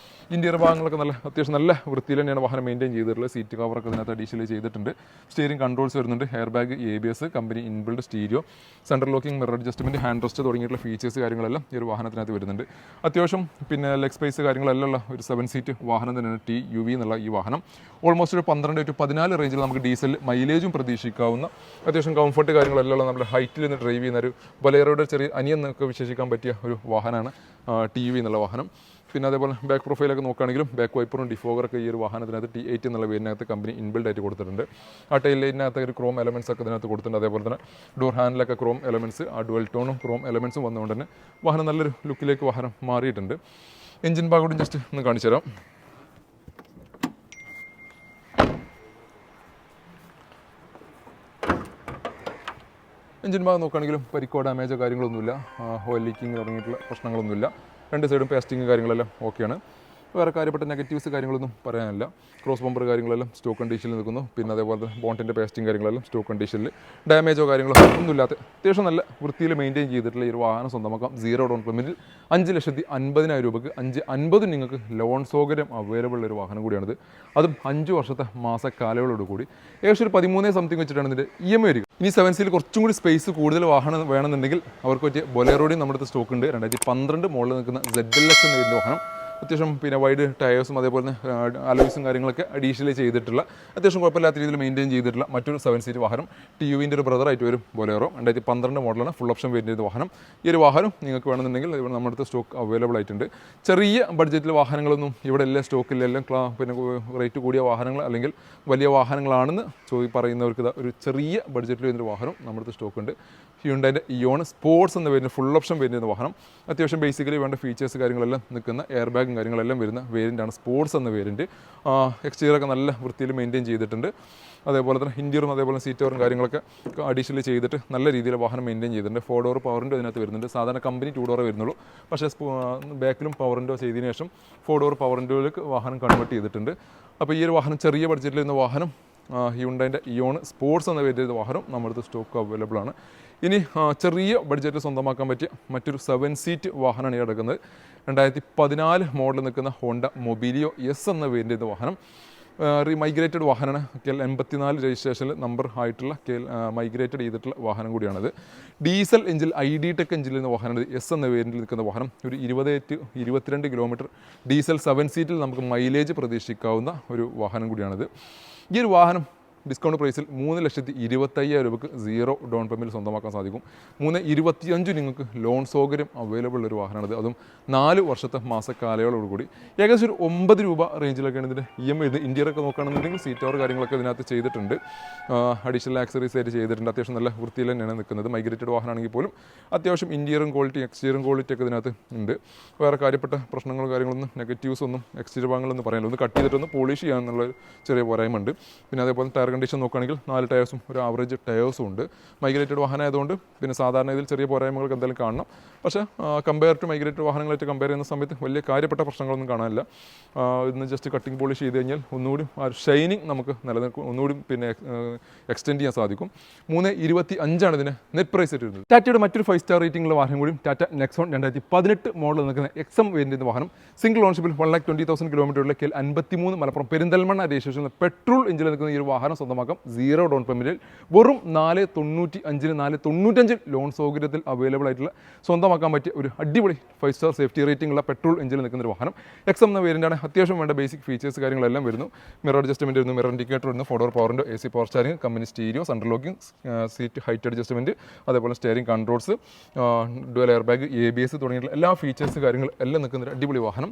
ഇന്റീരിയർ ഭാഗങ്ങളൊക്കെ അത്യാവശ്യം നല്ല വൃത്തിയിൽ തന്നെയാണ് വാഹനം മെയിൻറ്റെയിൻ ചെയ്തിട്ടുള്ളത്. സീറ്റ് കവറൊക്കെ ഇതിനകത്ത് അഡീഷണൽ ചെയ്തിട്ടുണ്ട്. സ്റ്റിയറിംഗ് കൺട്രോൾസ് വരുന്നുണ്ട്. Hair bag, ABS, company inbuilt stereo, central locking, mirror adjustment, hand rest തുടങ്ങിയിട്ടുള്ള ഫീച്ചേഴ്സ് കാര്യങ്ങളെല്ലാം ഈ ഒരു വാഹനത്തിനകത്ത് വരുന്നുണ്ട്. അത്യാവശ്യം പിന്നെ ലെഗ് സ്പേസ് കാര്യങ്ങളെല്ലാം ഉള്ള ഒരു 7 സീറ്റ് വാഹനം തന്നെയാണ് TUV എന്നുള്ള ഈ വാഹനം. ഓൾമോസ്റ്റ് ഒരു 12-14 റേഞ്ചിൽ നമുക്ക് ഡീസൽ മൈലേജും പ്രതീക്ഷിക്കാവുന്ന, അത്യാവശ്യം കംഫർട്ട് കാര്യങ്ങളെല്ലാം നമ്മുടെ ഹൈറ്റിൽ നിന്ന് ഡ്രൈവ് ചെയ്യുന്ന ഒരു ബൊലേറോയുടെ ചെറിയ അനിയൻ എന്നൊക്കെ വിശേഷിക്കാൻ പറ്റിയ ഒരു വാഹനമാണ് TUV എന്നുള്ള വാഹനം. പിന്നെ അതേപോലെ ബാക്ക് പ്രൊഫൈലൊക്കെ നോക്കുകയാണെങ്കിലും ബാക്ക് വൈപ്പറും ഡിഫോഗറൊക്കെ ഈ ഒരു വാഹനത്തിനകത്ത് T8 എന്നുള്ള പേരിനകത്ത് കമ്പനി ഇൻബിൽഡ് ആയിട്ട് കൊടുത്തിട്ടുണ്ട്. ആ ടൈൽ ലൈറ്റിനകത്ത് ഒരു ക്രോം എലമെൻറ്റ്സ് ഒക്കെ ഇതിനകത്ത് കൊടുത്തിട്ടുണ്ട്. അതേപോലെ തന്നെ ഡോർ ഹാൻഡിലൊക്കെ ക്രോം എലമെൻറ്റ്സ്, ആ ഡുവൽ ടോണും ക്രോം എലമെൻറ്റ്സും വന്നുകൊണ്ട് തന്നെ വാഹനം നല്ലൊരു ലുക്കിലേക്ക് വാഹനം മാറിയിട്ടുണ്ട്. എഞ്ചിൻ ഭാഗം കൂടി ജസ്റ്റ് ഒന്ന് കാണിച്ചു തരാം. എഞ്ചിൻ ഭാഗം നോക്കുകയാണെങ്കിലും പരിക്കോ ഡാമേജോ കാര്യങ്ങളൊന്നുമില്ല. ഓയിൽ ലീക്കിങ് തുടങ്ങിയിട്ടുള്ള പ്രശ്നങ്ങളൊന്നുമില്ല. 2 സൈഡും പേസ്റ്റിങ് കാര്യങ്ങളെല്ലാം ഓക്കെയാണ്. വേറെ കാര്യപ്പെട്ട നെഗറ്റീവ്സ് കാര്യങ്ങളൊന്നും പറയാനില്ല. ക്രോസ് ബമ്പർ കാര്യങ്ങളെല്ലാം സ്റ്റോക്ക് കണ്ടീഷനിൽ നിൽക്കുന്നു. പിന്നെ അതേപോലെ തന്നെ ബോണ്ടിൻ്റെ പേസ്റ്റിംഗ് കാര്യങ്ങളെല്ലാം സ്റ്റോക്ക് കണ്ടീഷനിൽ, ഡാമേജോ കാര്യങ്ങളോ ഒന്നുമില്ലാത്ത അത്യാവശ്യം നല്ല വൃത്തിയിൽ മെയിൻറ്റെയിൻ ചെയ്തിട്ടുള്ള ഈ ഒരു വാഹനം സ്വന്തമാക്കാം. 0 ഡൗൺ പേയ്മെൻറ്റിൽ 5,50,000 രൂപയ്ക്ക് 5,50 നിങ്ങൾക്ക് ലോൺ സൗകര്യം അവൈലബിൾ ഉള്ള ഒരു വാഹനം കൂടിയാണിത്. അതും 5 വർഷത്തെ മാസക്കാലയോട് കൂടി. ഏകദേശം ഒരു 13 സംതിങ് വെച്ചിട്ടാണ് ഇതിൻ്റെ EMI വരിക. ഇനി 7 സീൽ കുറച്ചും കൂടി സ്പേസ് കൂടുതൽ വാഹനം വേണമെന്നുണ്ടെങ്കിൽ അവർക്ക് പറ്റിയ ബൊലേറോയും നമ്മുടെ സ്റ്റോക്ക് ഉണ്ട്. 2012 മോഡലിൽ നിൽക്കുന്ന ZLX എന്ന വാഹനം. അത്യാവശ്യം പിന്നെ വൈഡ് ടയേഴ്സും അതേപോലെ തന്നെ അലോയ്സും കാര്യങ്ങളൊക്കെ അഡീഷണലി ചെയ്തിട്ടുള്ള അത്യാവശ്യം കുഴപ്പമില്ലാത്ത രീതിയിൽ മെയിൻറ്റെയിൻ ചെയ്തിട്ടുള്ള മറ്റൊരു 7 സീറ്റ് വാഹനം. ടി-യുവിൻ്റെ ഒരു ബ്രദറായിട്ട് വരും ബൊലേറോ. 2012 മോഡലാണ്, ഫുൾ ഓപ്ഷൻ വേരിയൻ്റ് വാഹനം. ഈ ഒരു വാഹനം നിങ്ങൾക്ക് വേണമെന്നുണ്ടെങ്കിൽ നമ്മുടെ അടുത്ത് സ്റ്റോക്ക് അവൈലബിൾ ആയിട്ടുണ്ട്. ചെറിയ ബഡ്ജറ്റിൽ വാഹനങ്ങളൊന്നും ഇവിടെ എല്ലാം സ്റ്റോക്കില്ല, എല്ലാം പിന്നെ റേറ്റ് കൂടിയ വാഹനങ്ങൾ അല്ലെങ്കിൽ വലിയ വാഹനങ്ങളാണെന്ന് പറയുന്നവർക്ക് ഒരു ചെറിയ ബഡ്ജറ്റിൽ വരുന്നൊരു വാഹനം നമ്മുടെ അടുത്ത് സ്റ്റോക്ക് ഉണ്ട്. ഹ്യുണ്ടായിൻ്റെ ഇയോൺ സ്പോർട്സ് എന്ന പേരിൻ്റെ ഫുൾ ഓപ്ഷൻ വേരിയൻ്റ് വാഹനം. അത്യാവശ്യം ബേസിക്കലി വേണ്ട ഫീച്ചേഴ്സ് കാര്യങ്ങളെല്ലാം നിൽക്കുന്ന എയർ ബാഗും കാര്യങ്ങളെല്ലാം വരുന്ന വേരിയൻ്റാണ് സ്പോർട്സ് എന്ന വേരിയൻറ്റ്. എക്സ്റ്റീരിയറൊക്കെ നല്ല വൃത്തിയിൽ മെയിൻറ്റെയിൻ ചെയ്തിട്ടുണ്ട്. അതേപോലെ തന്നെ ഇൻറ്റീരിയറും അതേപോലെ സീറ്റ് കവറും കാര്യങ്ങളൊക്കെ അഡീഷണലി ചെയ്തിട്ട് നല്ല രീതിയിൽ വാഹനം മെയിൻറ്റെയിൻ ചെയ്തിട്ടുണ്ട്. 4 ഡോർ പവർ വിൻഡോ ഇതിനകത്ത് വരുന്നുണ്ട്. സാധാരണ കമ്പനി 2 ഡോറേ വരുന്നുള്ളൂ, പക്ഷേ ബാക്കിലും പവർ വിൻഡോ ചെയ്തതിന് ശേഷം 4 ഡോർ പവർ വിൻഡോയിലേക്ക് വാഹനം കൺവേർട്ട് ചെയ്തിട്ടുണ്ട്. അപ്പോൾ ഈ ഒരു വാഹനം ചെറിയ ബഡ്ജറ്റിൽ വരുന്ന വാഹനം ഹ്യുണ്ടായിൻ്റെ ഇയോൺ സ്പോർട്സ് എന്ന പേരിൽ വാഹനം നമ്മുടെ അടുത്ത് സ്റ്റോക്ക് അവൈലബിൾ ആണ്. ഇനി ചെറിയ ബഡ്ജറ്റ് സ്വന്തമാക്കാൻ പറ്റിയ മറ്റൊരു 7 സീറ്റ് വാഹനമാണ് ഈ കിടക്കുന്നത്. 2014 മോഡൽ നിൽക്കുന്ന ഹോണ്ട മൊബീലിയോ എസ് എന്ന പേരിൻ്റെ വാഹനം. മൈഗ്രേറ്റഡ് വാഹനമാണ്. KL 84 രജിസ്ട്രേഷനിൽ നമ്പർ ആയിട്ടുള്ള മൈഗ്രേറ്റഡ് ചെയ്തിട്ടുള്ള വാഹനം കൂടിയാണത്. ഡീസൽ എഞ്ചിൻ ID ടെക് എഞ്ചിനിൽ നിന്ന് വാഹനം എസ് എന്ന വേരിയൻറ്റിൽ നിൽക്കുന്ന വാഹനം. ഒരു 20-22 കിലോമീറ്റർ ഡീസൽ 7 സീറ്റിൽ നമുക്ക് മൈലേജ് പ്രതീക്ഷിക്കാവുന്ന ഒരു വാഹനം കൂടിയാണിത്. ഈ ഒരു വാഹനം ഡിസ്കൗണ്ട് പ്രൈസിൽ 3,25,000 രൂപയ്ക്ക് 0 ഡൗൺ പേയ്മെൻറ്റിൽ സ്വന്തമാക്കാൻ സാധിക്കും. 3,25 നിങ്ങൾക്ക് ലോൺ സൗകര്യം അവൈലബിൾ ഒരു വാഹനമാണിത്. അതും 4 വർഷത്തെ മാസക്കാലയോടുകൂടി ഏകദേശം ഒരു 9 രൂപ റേഞ്ചിലൊക്കെയാണ് ഇതിൻ്റെ EMI. ഇത് ഇന്ത്യയിലൊക്കെ നോക്കുകയാണെന്നുണ്ടെങ്കിൽ സീറ്റ് കവർ കാര്യങ്ങളൊക്കെ ഇതിനകത്ത് ചെയ്തിട്ടുണ്ട്. അഡീഷണൽ ആക്സറീസ് ആയിട്ട് ചെയ്തിട്ടുണ്ട്. അത്യാവശ്യം നല്ല വൃത്തിയിൽ തന്നെയാണ് നിൽക്കുന്നത്. മൈഗ്രേറ്റഡ് വാഹനമാണെങ്കിൽ പോലും അത്യാവശ്യം ഇൻറ്റീരിയറും ക്വാളിറ്റി എക്സ്റ്റീരിയറും ക്വാളിറ്റി ഒക്കെ ഇതിനകത്ത് ഉണ്ട്. വേറെ കാര്യപ്പെട്ട പ്രശ്നങ്ങളും കാര്യങ്ങളൊന്നും നെഗറ്റീവ്സ് ഒന്നും എക്സ്റ്റീരിയർ ഭാഗങ്ങളൊന്നും പറയാനില്ല. ഒന്ന് കട്ട് ചെയ്തിട്ടൊന്ന് പോളിഷ് ചെയ്യാമെന്നുള്ള ചെറിയ പോരായ്മ ഉണ്ട്. പിന്നെ അതേപോലെ ടയർ കണ്ടീഷൻ നോക്കുകയാണെങ്കിൽ 4 ടയേഴ്സും ഒരു ആവറേജ് ടയേഴ്സും ഉണ്ട്. മൈഗ്രേറ്റഡ് വാഹനം ആയതുകൊണ്ട് പിന്നെ സാധാരണ ഇതിൽ ചെറിയ പോരായ്മകൾക്ക് എന്തായാലും കാണണം. പക്ഷേ കമ്പയർ ടു മൈഗ്രേറ്റഡ് വാഹനങ്ങളായിട്ട് കമ്പയർ ചെയ്യുന്ന സമയത്ത് വലിയ കാര്യപ്പെട്ട പ്രശ്നങ്ങളൊന്നും കാണാനില്ല. ഇന്ന് ജസ്റ്റ് കട്ടിങ് പോളിഷ് ചെയ്ത് കഴിഞ്ഞാൽ ഒന്നുകൂടി ആ ഷൈനിങ് നമുക്ക് നിലനിൽക്കും, ഒന്നുകൂടി പിന്നെ എക്സ്റ്റെൻഡ് ചെയ്യാൻ സാധിക്കും. 3,25 ഇതിന് നെറ്റ് പ്രൈസ് വരുന്നത്. ടാറ്റയുടെ മറ്റൊരു 5 സ്റ്റാർ റേറ്റിംഗുള്ള വാഹനം കൂടി ടാറ്റ നെക്സോൺ 2018 മോഡൽ നിൽക്കുന്ന XM വേരിയൻ്റ് വാഹനം. സിംഗിൾ ഓൺഷിപ്പിൽ 1,20,000 കിലോമീറ്ററിലെ KL 53 Malappuram Perinthalmanna registration petrol എഞ്ചിനിൽ നിൽക്കുന്ന ഈ ഒരു വാഹനം സ്വന്തമാക്കാം 0 ഡൗൺ പേയ്മെൻറ്റിൽ. വെറും 4,95 ലോൺ സൗകര്യത്തിൽ അവൈലബിൾ ആയിട്ടുള്ള സ്വന്തമാക്കാൻ പറ്റിയ ഒരു അടിപൊളി 5 സ്റ്റാർ സേഫ്റ്റി റേറ്റിംഗ് ഉള്ള പെട്രോൾ എഞ്ചിനിൽ നിൽക്കുന്ന ഒരു വാഹനം. XM എന്ന വേരിയൻ്റാണ്. അത്യാവശ്യം വേണ്ട ബേസിക് ഫീച്ചേഴ്സ് കാര്യങ്ങളെല്ലാം വരുന്നു. മിറർ അഡ്ജസ്റ്റ്മെൻറ്റ് വരുന്നു, മിറർ ഇൻഡിക്കേറ്റർ വരുന്നു, 4 door power window, AC power steering, company stereo, central locking, seat height adjustment, അതേപോലെ steering controls, dual air bag, ABS തുടങ്ങിയിട്ടുള്ള എല്ലാ ഫീച്ചേഴ്സ് കാര്യങ്ങൾ എല്ലാം നിൽക്കുന്ന ഒരു അടിപൊളി വാഹനം.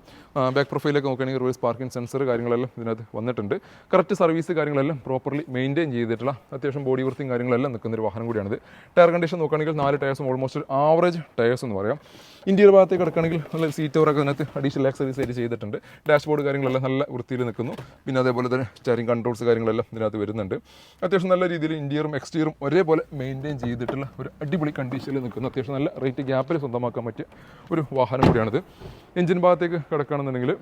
ബാക്ക് പ്രൊഫൈലൊക്കെ നോക്കുകയാണെങ്കിൽ റിവേഴ്സ് പാർക്കിംഗ് സെൻസർ കാര്യങ്ങളെല്ലാം ഇതിനകത്ത് വന്നിട്ടുണ്ട്. കറക്റ്റ് സർവീസ് കാര്യങ്ങളെല്ലാം പ്രോപ്പർലി മെയിൻറ്റെയിൻ ചെയ്തിട്ടുള്ള അത്യാവശ്യം ബോഡി വൃത്തിയും കാര്യങ്ങളെല്ലാം നിൽക്കുന്ന ഒരു വാഹനം കൂടിയാണിത്. ടയർ കണ്ടീഷൻ നോക്കുകയാണെങ്കിൽ 4 ടയേഴ്സും ഓൾമോസ്റ്റ് ഒരു ആവറേജ് ടയേഴ്സ് എന്ന് പറയാം. ഇന്ത്യയുടെ ഭാഗത്തേക്ക് കിടക്കുകയാണെങ്കിൽ നല്ല സീറ്റ് കവറൊക്കെ ഇതിനകത്ത് അഡീഷണൽ ആക്സറീസ് ആയിട്ട് ചെയ്തിട്ടുണ്ട്. ഡാഷ്ബോർഡ് കാര്യങ്ങളെല്ലാം നല്ല വൃത്തിയിൽ നിൽക്കുന്നു. പിന്നെ അതേപോലെ തന്നെ സ്റ്റിയറിംഗ് കൺട്രോൾസ് കാര്യങ്ങളെല്ലാം ഇതിനകത്ത് വരുന്നുണ്ട്. അത്യാവശ്യം നല്ല രീതിയിൽ ഇന്റീരിയറും എക്സ്റ്റീരിയറും ഒരേപോലെ മെയിൻറ്റെയിൻ ചെയ്തിട്ടുള്ള ഒരു അടിപൊളി കണ്ടീഷനിൽ നിൽക്കുന്നു. അത്യാവശ്യം നല്ല റേറ്റ് ഗ്യാപ്പിൽ സ്വന്തമാക്കാൻ പറ്റിയ ഒരു വാഹനം കൂടിയാണിത്. എഞ്ചിൻ ഭാഗത്തേക്ക് കിടക്കുകയാണെന്നുണ്ടെങ്കിൽ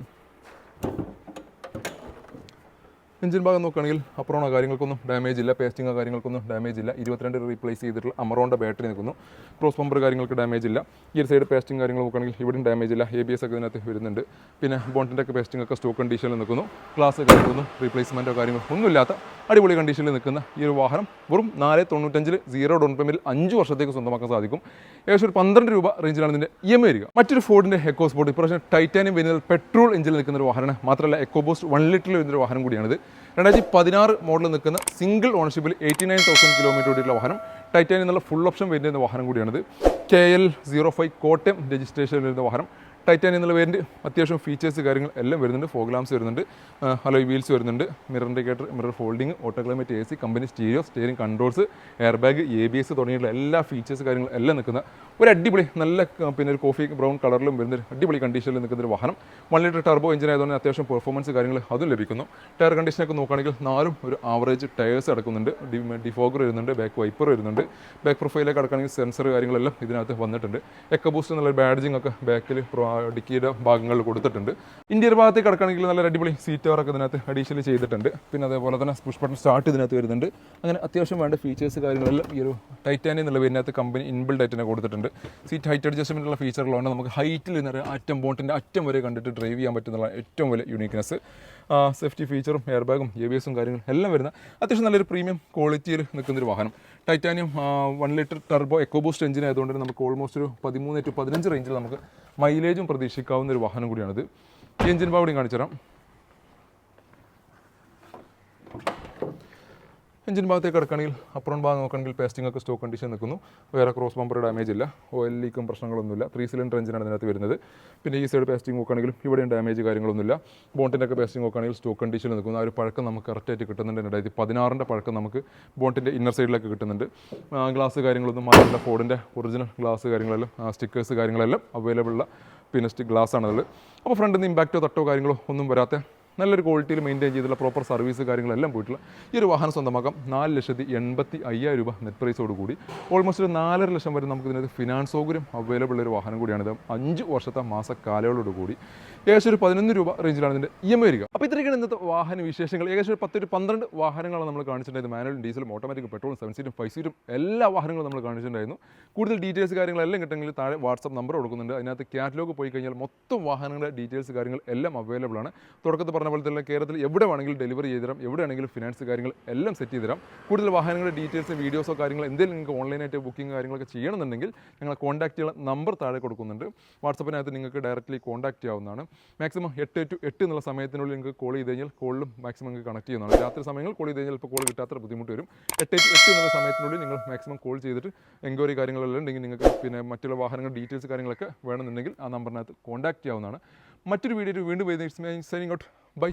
എഞ്ചിൻ ഭാഗം നോക്കുകയാണെങ്കിൽ അപ്പുറമോ കാര്യങ്ങൾക്കൊന്നും ഡാമേജ് ഇല്ല, പേസ്റ്റിങ്ങോ കാര്യങ്ങൾക്കൊന്നും ഡാമേജ് ഇല്ല. 22 റീപ്ലേസ് ചെയ്തിട്ടുള്ള അമറോണ്ട ബാറ്ററി നിൽക്കുന്നു. ക്രോസ് പമ്പർ കാര്യങ്ങൾക്ക് ഡാമേജ് ഇല്ല. ഈ ഒരു സൈഡ് പേസ്റ്റിംഗ് കാര്യങ്ങൾ നോക്കുകയാണെങ്കിൽ ഇവിടെയും ഡാമേജ് ഇല്ല. ABS ഒക്കെ ഇതിനകത്ത് വരുന്നുണ്ട്. പിന്നെ ബോണ്ടിൻ്റെ ഒക്കെ പേസ്റ്റിംഗ് ഒക്കെ സ്റ്റോക്ക് കണ്ടീഷനിൽ നിൽക്കുന്നു. ഗ്ലാസ് കാര്യങ്ങളൊന്നും റീപ്ലേസ്മെൻറ്റോ കാര്യങ്ങളോ ഒന്നുമില്ലാത്ത അടിപൊളി കണ്ടീഷനിൽ നിൽക്കുന്ന ഈ ഒരു വാഹനം വെറും 4,95 0 ഡൗൺ പേയ്മെൻറ്റിൽ 5 വർഷത്തേക്ക് സ്വന്തമാക്കാൻ സാധിക്കും. ഏകദേശം ഒരു 12 രൂപ റേഞ്ചിലാണ് ഇതിൻ്റെ EMI വരിക. മറ്റൊരു ഫോർഡിൻ്റെ എക്കോ സ്പോർട്ട് ഇപ്രാവശ്യം ടൈറ്റാനിയം വരുന്നത് പെട്രോൾ എഞ്ചിനിൽ നിൽക്കുന്ന ഒരു വാഹനമാണ്. മാത്രമല്ല എക്കോ ബൂസ്റ്റ് 1 ലിറ്ററിൽ വരുന്നൊരു വാഹനം കൂടിയാണിത്. 2016 മോഡൽ നിൽക്കുന്ന സിംഗിൾ ഓണർഷിപ്പിൽ 89,000 കിലോമീറ്റർ ഓടിയിട്ടുള്ള വാഹനം. ടൈറ്റാനിയം എന്നുള്ള ഫുൾ ഓപ്ഷൻ വരുന്ന വാഹനം കൂടിയാണിത്. KL 05 കോട്ടയം രജിസ്ട്രേഷൻ വരുന്ന വാഹനം. ടൈറ്റാനിയം എന്നുള്ള വേരിയൻറ്റ് അത്യാവശ്യം ഫീച്ചേഴ്സ് കാര്യങ്ങൾ എല്ലാം വരുന്നുണ്ട്. ഫോഗ് ലാംപ്സ് വരുന്നുണ്ട്, അലോയ് വീൽസ് വരുന്നുണ്ട്, mirror indicator, mirror folding, auto climate AC, company stereo, steering controls, air bag, ABS തുടങ്ങിയിട്ടുള്ള എല്ലാ ഫീച്ചേഴ്സ് കാര്യങ്ങൾ എല്ലാം നിൽക്കുന്ന ഒരു അടിപൊളി നല്ല പിന്നെ ഒരു കോഫി ബ്രൗൺ കളറിലും വരുന്ന ഒരു അടിപൊളി കണ്ടീഷനിൽ നിൽക്കുന്ന ഒരു വാഹനം. 1 ലിറ്റർ ടർബോ എഞ്ചിൻ ആയതുകൊണ്ട് അത്യാവശ്യം പെർഫോമൻസ് കാര്യങ്ങൾ അതും ലഭിക്കുന്നു. ടയർ കണ്ടീഷനൊക്കെ നോക്കുകയാണെങ്കിൽ 4 ഒരു ആവറേജ് ടയേഴ്സ് അടക്കുന്നുണ്ട്. ഡിഫോഗർ വരുന്നുണ്ട്, ബാക്ക് വൈപ്പർ വരുന്നുണ്ട്. ബാക്ക് പ്രൊഫൈലേക്ക് അടക്കുകയാണെങ്കിൽ സെൻസർ കാര്യങ്ങളെല്ലാം ഇതിനകത്ത് വന്നിട്ടുണ്ട്. എക്കോ ബൂസ്റ്റ് എന്നുള്ള ബാഡ്ജിങ് ഒക്കെ ബാക്കിൽ ഡിക്കിയുടെ ഭാഗങ്ങളിൽ കൊടുത്തിട്ടുണ്ട്. ഇന്ത്യയുടെ ഭാഗത്തേക്ക് കിടക്കുകയാണെങ്കിൽ നല്ല അടിപൊളി സീറ്റ് കവറൊക്കെ ഇതിനകത്ത് അഡീഷണൽ ചെയ്തിട്ടുണ്ട്. പിന്നെ അതേപോലെ തന്നെ പുഷ് ബട്ടൺ സ്റ്റാർട്ട് ഇതിനകത്ത് വരുന്നുണ്ട്. അങ്ങനെ അത്യാവശ്യം വേണ്ട ഫീച്ചേഴ്സ് കാര്യങ്ങളെല്ലാം ഈ ഒരു ടൈറ്റാനിയം എന്നുള്ള ഇതിനകത്ത് കമ്പനി ഇൻബിൽഡ് ആയിട്ട് തന്നെ കൊടുത്തിട്ടുണ്ട്. സീറ്റ് ഹൈറ്റ് അഡ്ജസ്റ്റ്മെൻ്റ് ഉള്ള ഫീച്ചറുള്ളതുകൊണ്ട് നമുക്ക് ഹൈറ്റിൽ നിന്ന് അറ്റം ബോണ്ടിൻ്റെ അറ്റം വരെ കണ്ടിട്ട് ഡ്രൈവ് ചെയ്യാൻ പറ്റുന്ന ഏറ്റവും വലിയ യൂണിക്നെസ്. സേഫ്റ്റി ഫീച്ചറും എയർ ബാഗും ABSഉം കാര്യങ്ങളും എല്ലാം വരുന്ന അത്യാവശ്യം നല്ലൊരു പ്രീമിയം ക്വാളിറ്റിയിൽ നിൽക്കുന്നൊരു വാഹനം. Titanium 1 litre turbo eco boost engine ആയതുകൊണ്ട് നമുക്ക് ഓൾമോസ്റ്റ് ഒരു 13 to 15 റേഞ്ചിൽ നമുക്ക് മൈലേജും പ്രതീക്ഷിക്കാവുന്ന ഒരു വാഹനം കൂടിയാണിത്. ഈ എഞ്ചിൻ ഭാഗം കാണിച്ചു തരാം. എഞ്ചിൻ ഭാഗത്തേക്ക് കിടക്കുകയാണെങ്കിൽ അപ്പുറം ഭാഗം നോക്കുകയാണെങ്കിൽ പേസ്റ്റിംഗ് ഒക്കെ സ്റ്റോക്ക് കണ്ടീഷൻ നിൽക്കുന്നു. വേറെ ക്രോസ് ബമ്പർ ഡാമേജ് ഇല്ല, ഓയിൽ ലീക്കും പ്രശ്നങ്ങളൊന്നുമില്ല. 3 സിലിണ്ടർ എഞ്ചിനാണ് ഇതിനകത്ത് വരുന്നത്. പിന്നെ ഈ സൈഡ് പേസ്റ്റിംഗ് നോക്കുകയാണെങ്കിലും ഇവിടെയും ഡാമേജ് കാര്യങ്ങളൊന്നുമില്ല. ബോണ്ടിൻ്റെ ഒക്കെ പേസ്റ്റിംഗ് നോക്കുകയാണെങ്കിൽ സ്റ്റോക്ക് കണ്ടീഷനിൽ നിൽക്കുന്നു. ആ ഒരു പഴക്കം നമുക്ക് കറക്റ്റായിട്ട് കിട്ടുന്നുണ്ട്. 2016 പഴക്കം നമുക്ക് ബോണ്ടിൻ്റെ ഇന്നർ സൈഡിലേക്ക് കിട്ടുന്നുണ്ട്. ഗ്ലാസ് കാര്യങ്ങളൊന്നും മാറില്ല. ഫോർഡിൻ്റെ ഒറിജിനൽ ഗ്ലാസ് കാര്യങ്ങളെല്ലാം സ്റ്റിക്കേഴ്സ് കാര്യങ്ങളെല്ലാം അവൈലബിൾ ഉള്ള പിന്നെ ഗ്ലാസ് ആണുള്ളത്. അപ്പോൾ ഫ്രണ്ടിൽ നിന്ന് ഇമ്പാക്റ്റോ തട്ടോ കാര്യങ്ങളോ ഒന്നും വരാത്ത നല്ലൊരു ക്വാളിറ്റിയിൽ മെയിൻറ്റെയിൻ ചെയ്തിട്ടുള്ള പ്രോപ്പർ സർവീസ് കാര്യങ്ങളെല്ലാം പോയിട്ടുള്ള ഈ ഒരു വാഹനം സ്വന്തമാക്കാം. 4,85,000 രൂപ നെറ്റ് പ്രൈസോട് കൂടി. ഓൾമോസ്റ്റ് 4.5 ലക്ഷം വരെ നമുക്ക് ഇതിനകത്ത് ഫിനാൻസ് സൗകര്യം അവൈലബിൾ ഒരു വാഹനം കൂടിയാണിത്. 5 വർഷത്തെ മാസ കാലയളവോട് കൂടി ഏകദേശം ഒരു 11 രൂപ റേഞ്ചിലാണ് ഇതിൻ്റെ EMI വരിക. അപ്പോൾ ഇത്രയൊക്കെയാണ് ഇന്നത്തെ വാഹന വിശേഷങ്ങൾ. ഏകദേശം ഒരു 10-12 വാഹനങ്ങളാണ് നമ്മൾ കാണിച്ചിട്ടുണ്ടായത്. മാനുവലും ഡീസലും ഓട്ടോമാറ്റിക്കും പെട്രോളും 7 സീറ്റും 5 സീറ്റും എല്ലാ വാഹനങ്ങളും നമ്മൾ കാണിച്ചിട്ടുണ്ടായിരുന്നു. കൂടുതൽ ഡീറ്റെയിൽസ് കാര്യങ്ങളെല്ലാം കിട്ടണമെങ്കിൽ താഴെ വാട്സപ്പ് നമ്പർ കൊടുക്കുന്നുണ്ട്. അതിനകത്ത് കാറ്റലോഗ് പോയി കഴിഞ്ഞാൽ മൊത്തം വാഹനങ്ങളുടെ ഡീറ്റെയിൽസ് കാര്യങ്ങൾ എല്ലാം അവൈലബിൾ ആണ്. തുടക്കത്തിൽ പറഞ്ഞ പോലെ തന്നെ കേരളത്തിൽ എവിടെ വേണമെങ്കിലും ഡെലിവറി ചെയ്ത് തരാം, എവിടെ ആണെങ്കിലും ഫിനാൻസ് കാര്യങ്ങൾ എല്ലാം സെറ്റ് ചെയ്ത് തരാം. കൂടുതൽ വാഹനങ്ങളുടെ ഡീറ്റെയിൽസ് വീഡിയോസോ കാര്യങ്ങളോ എന്തെങ്കിലും നിങ്ങൾക്ക് ഓൺലൈനായിട്ട് ബുക്കിംഗ് കാര്യങ്ങളൊക്കെ ചെയ്യണമെന്നുണ്ടെങ്കിൽ ഞങ്ങളെ കോൺടാക്ട് ചെയ്യാൻ നമ്പർ താഴെ കൊടുക്കുന്നുണ്ട്. വാട്സപ്പിനകത്ത് നിങ്ങൾക്ക് ഡയറക്റ്റ്ലി കോൺടാക്ട് ചെയ്യാവുന്നതാണ്. മാക്സിമം 8 to 8 എന്നുള്ള സമയത്തിനുള്ളിൽ നിങ്ങൾക്ക് കോൾ ചെയ്ത് കഴിഞ്ഞാൽ കോളിലും മാക്സിമം നിങ്ങൾക്ക് കണക്ട് ചെയ്യുന്നതാണ്. രാത്രി സമയങ്ങൾ കോൾ ചെയ്ത് കഴിഞ്ഞാൽ ഇപ്പോൾ കോൾ കിട്ടാത്ത ബുദ്ധിമുട്ട് വരും. 8 to 8 എന്നുള്ള സമയത്തിനുള്ളിൽ നിങ്ങൾ മാക്സിമം കോൾ ചെയ്തിട്ട് എൻക്വയറി കാര്യങ്ങളെല്ലാം ഉണ്ടെങ്കിൽ നിങ്ങൾക്ക് പിന്നെ മറ്റുള്ള വാഹനങ്ങളുടെ ഡീറ്റെയിൽസ് കാര്യങ്ങളൊക്കെ വേണമെന്നുണ്ടെങ്കിൽ ആ നമ്പറിനകത്ത് കോൺടാക്ട് ചെയ്യാവുന്നതാണ്. മറ്റൊരു വീഡിയോ വീണ്ടും സൈനിങ് ഔട്ട്. ബൈ.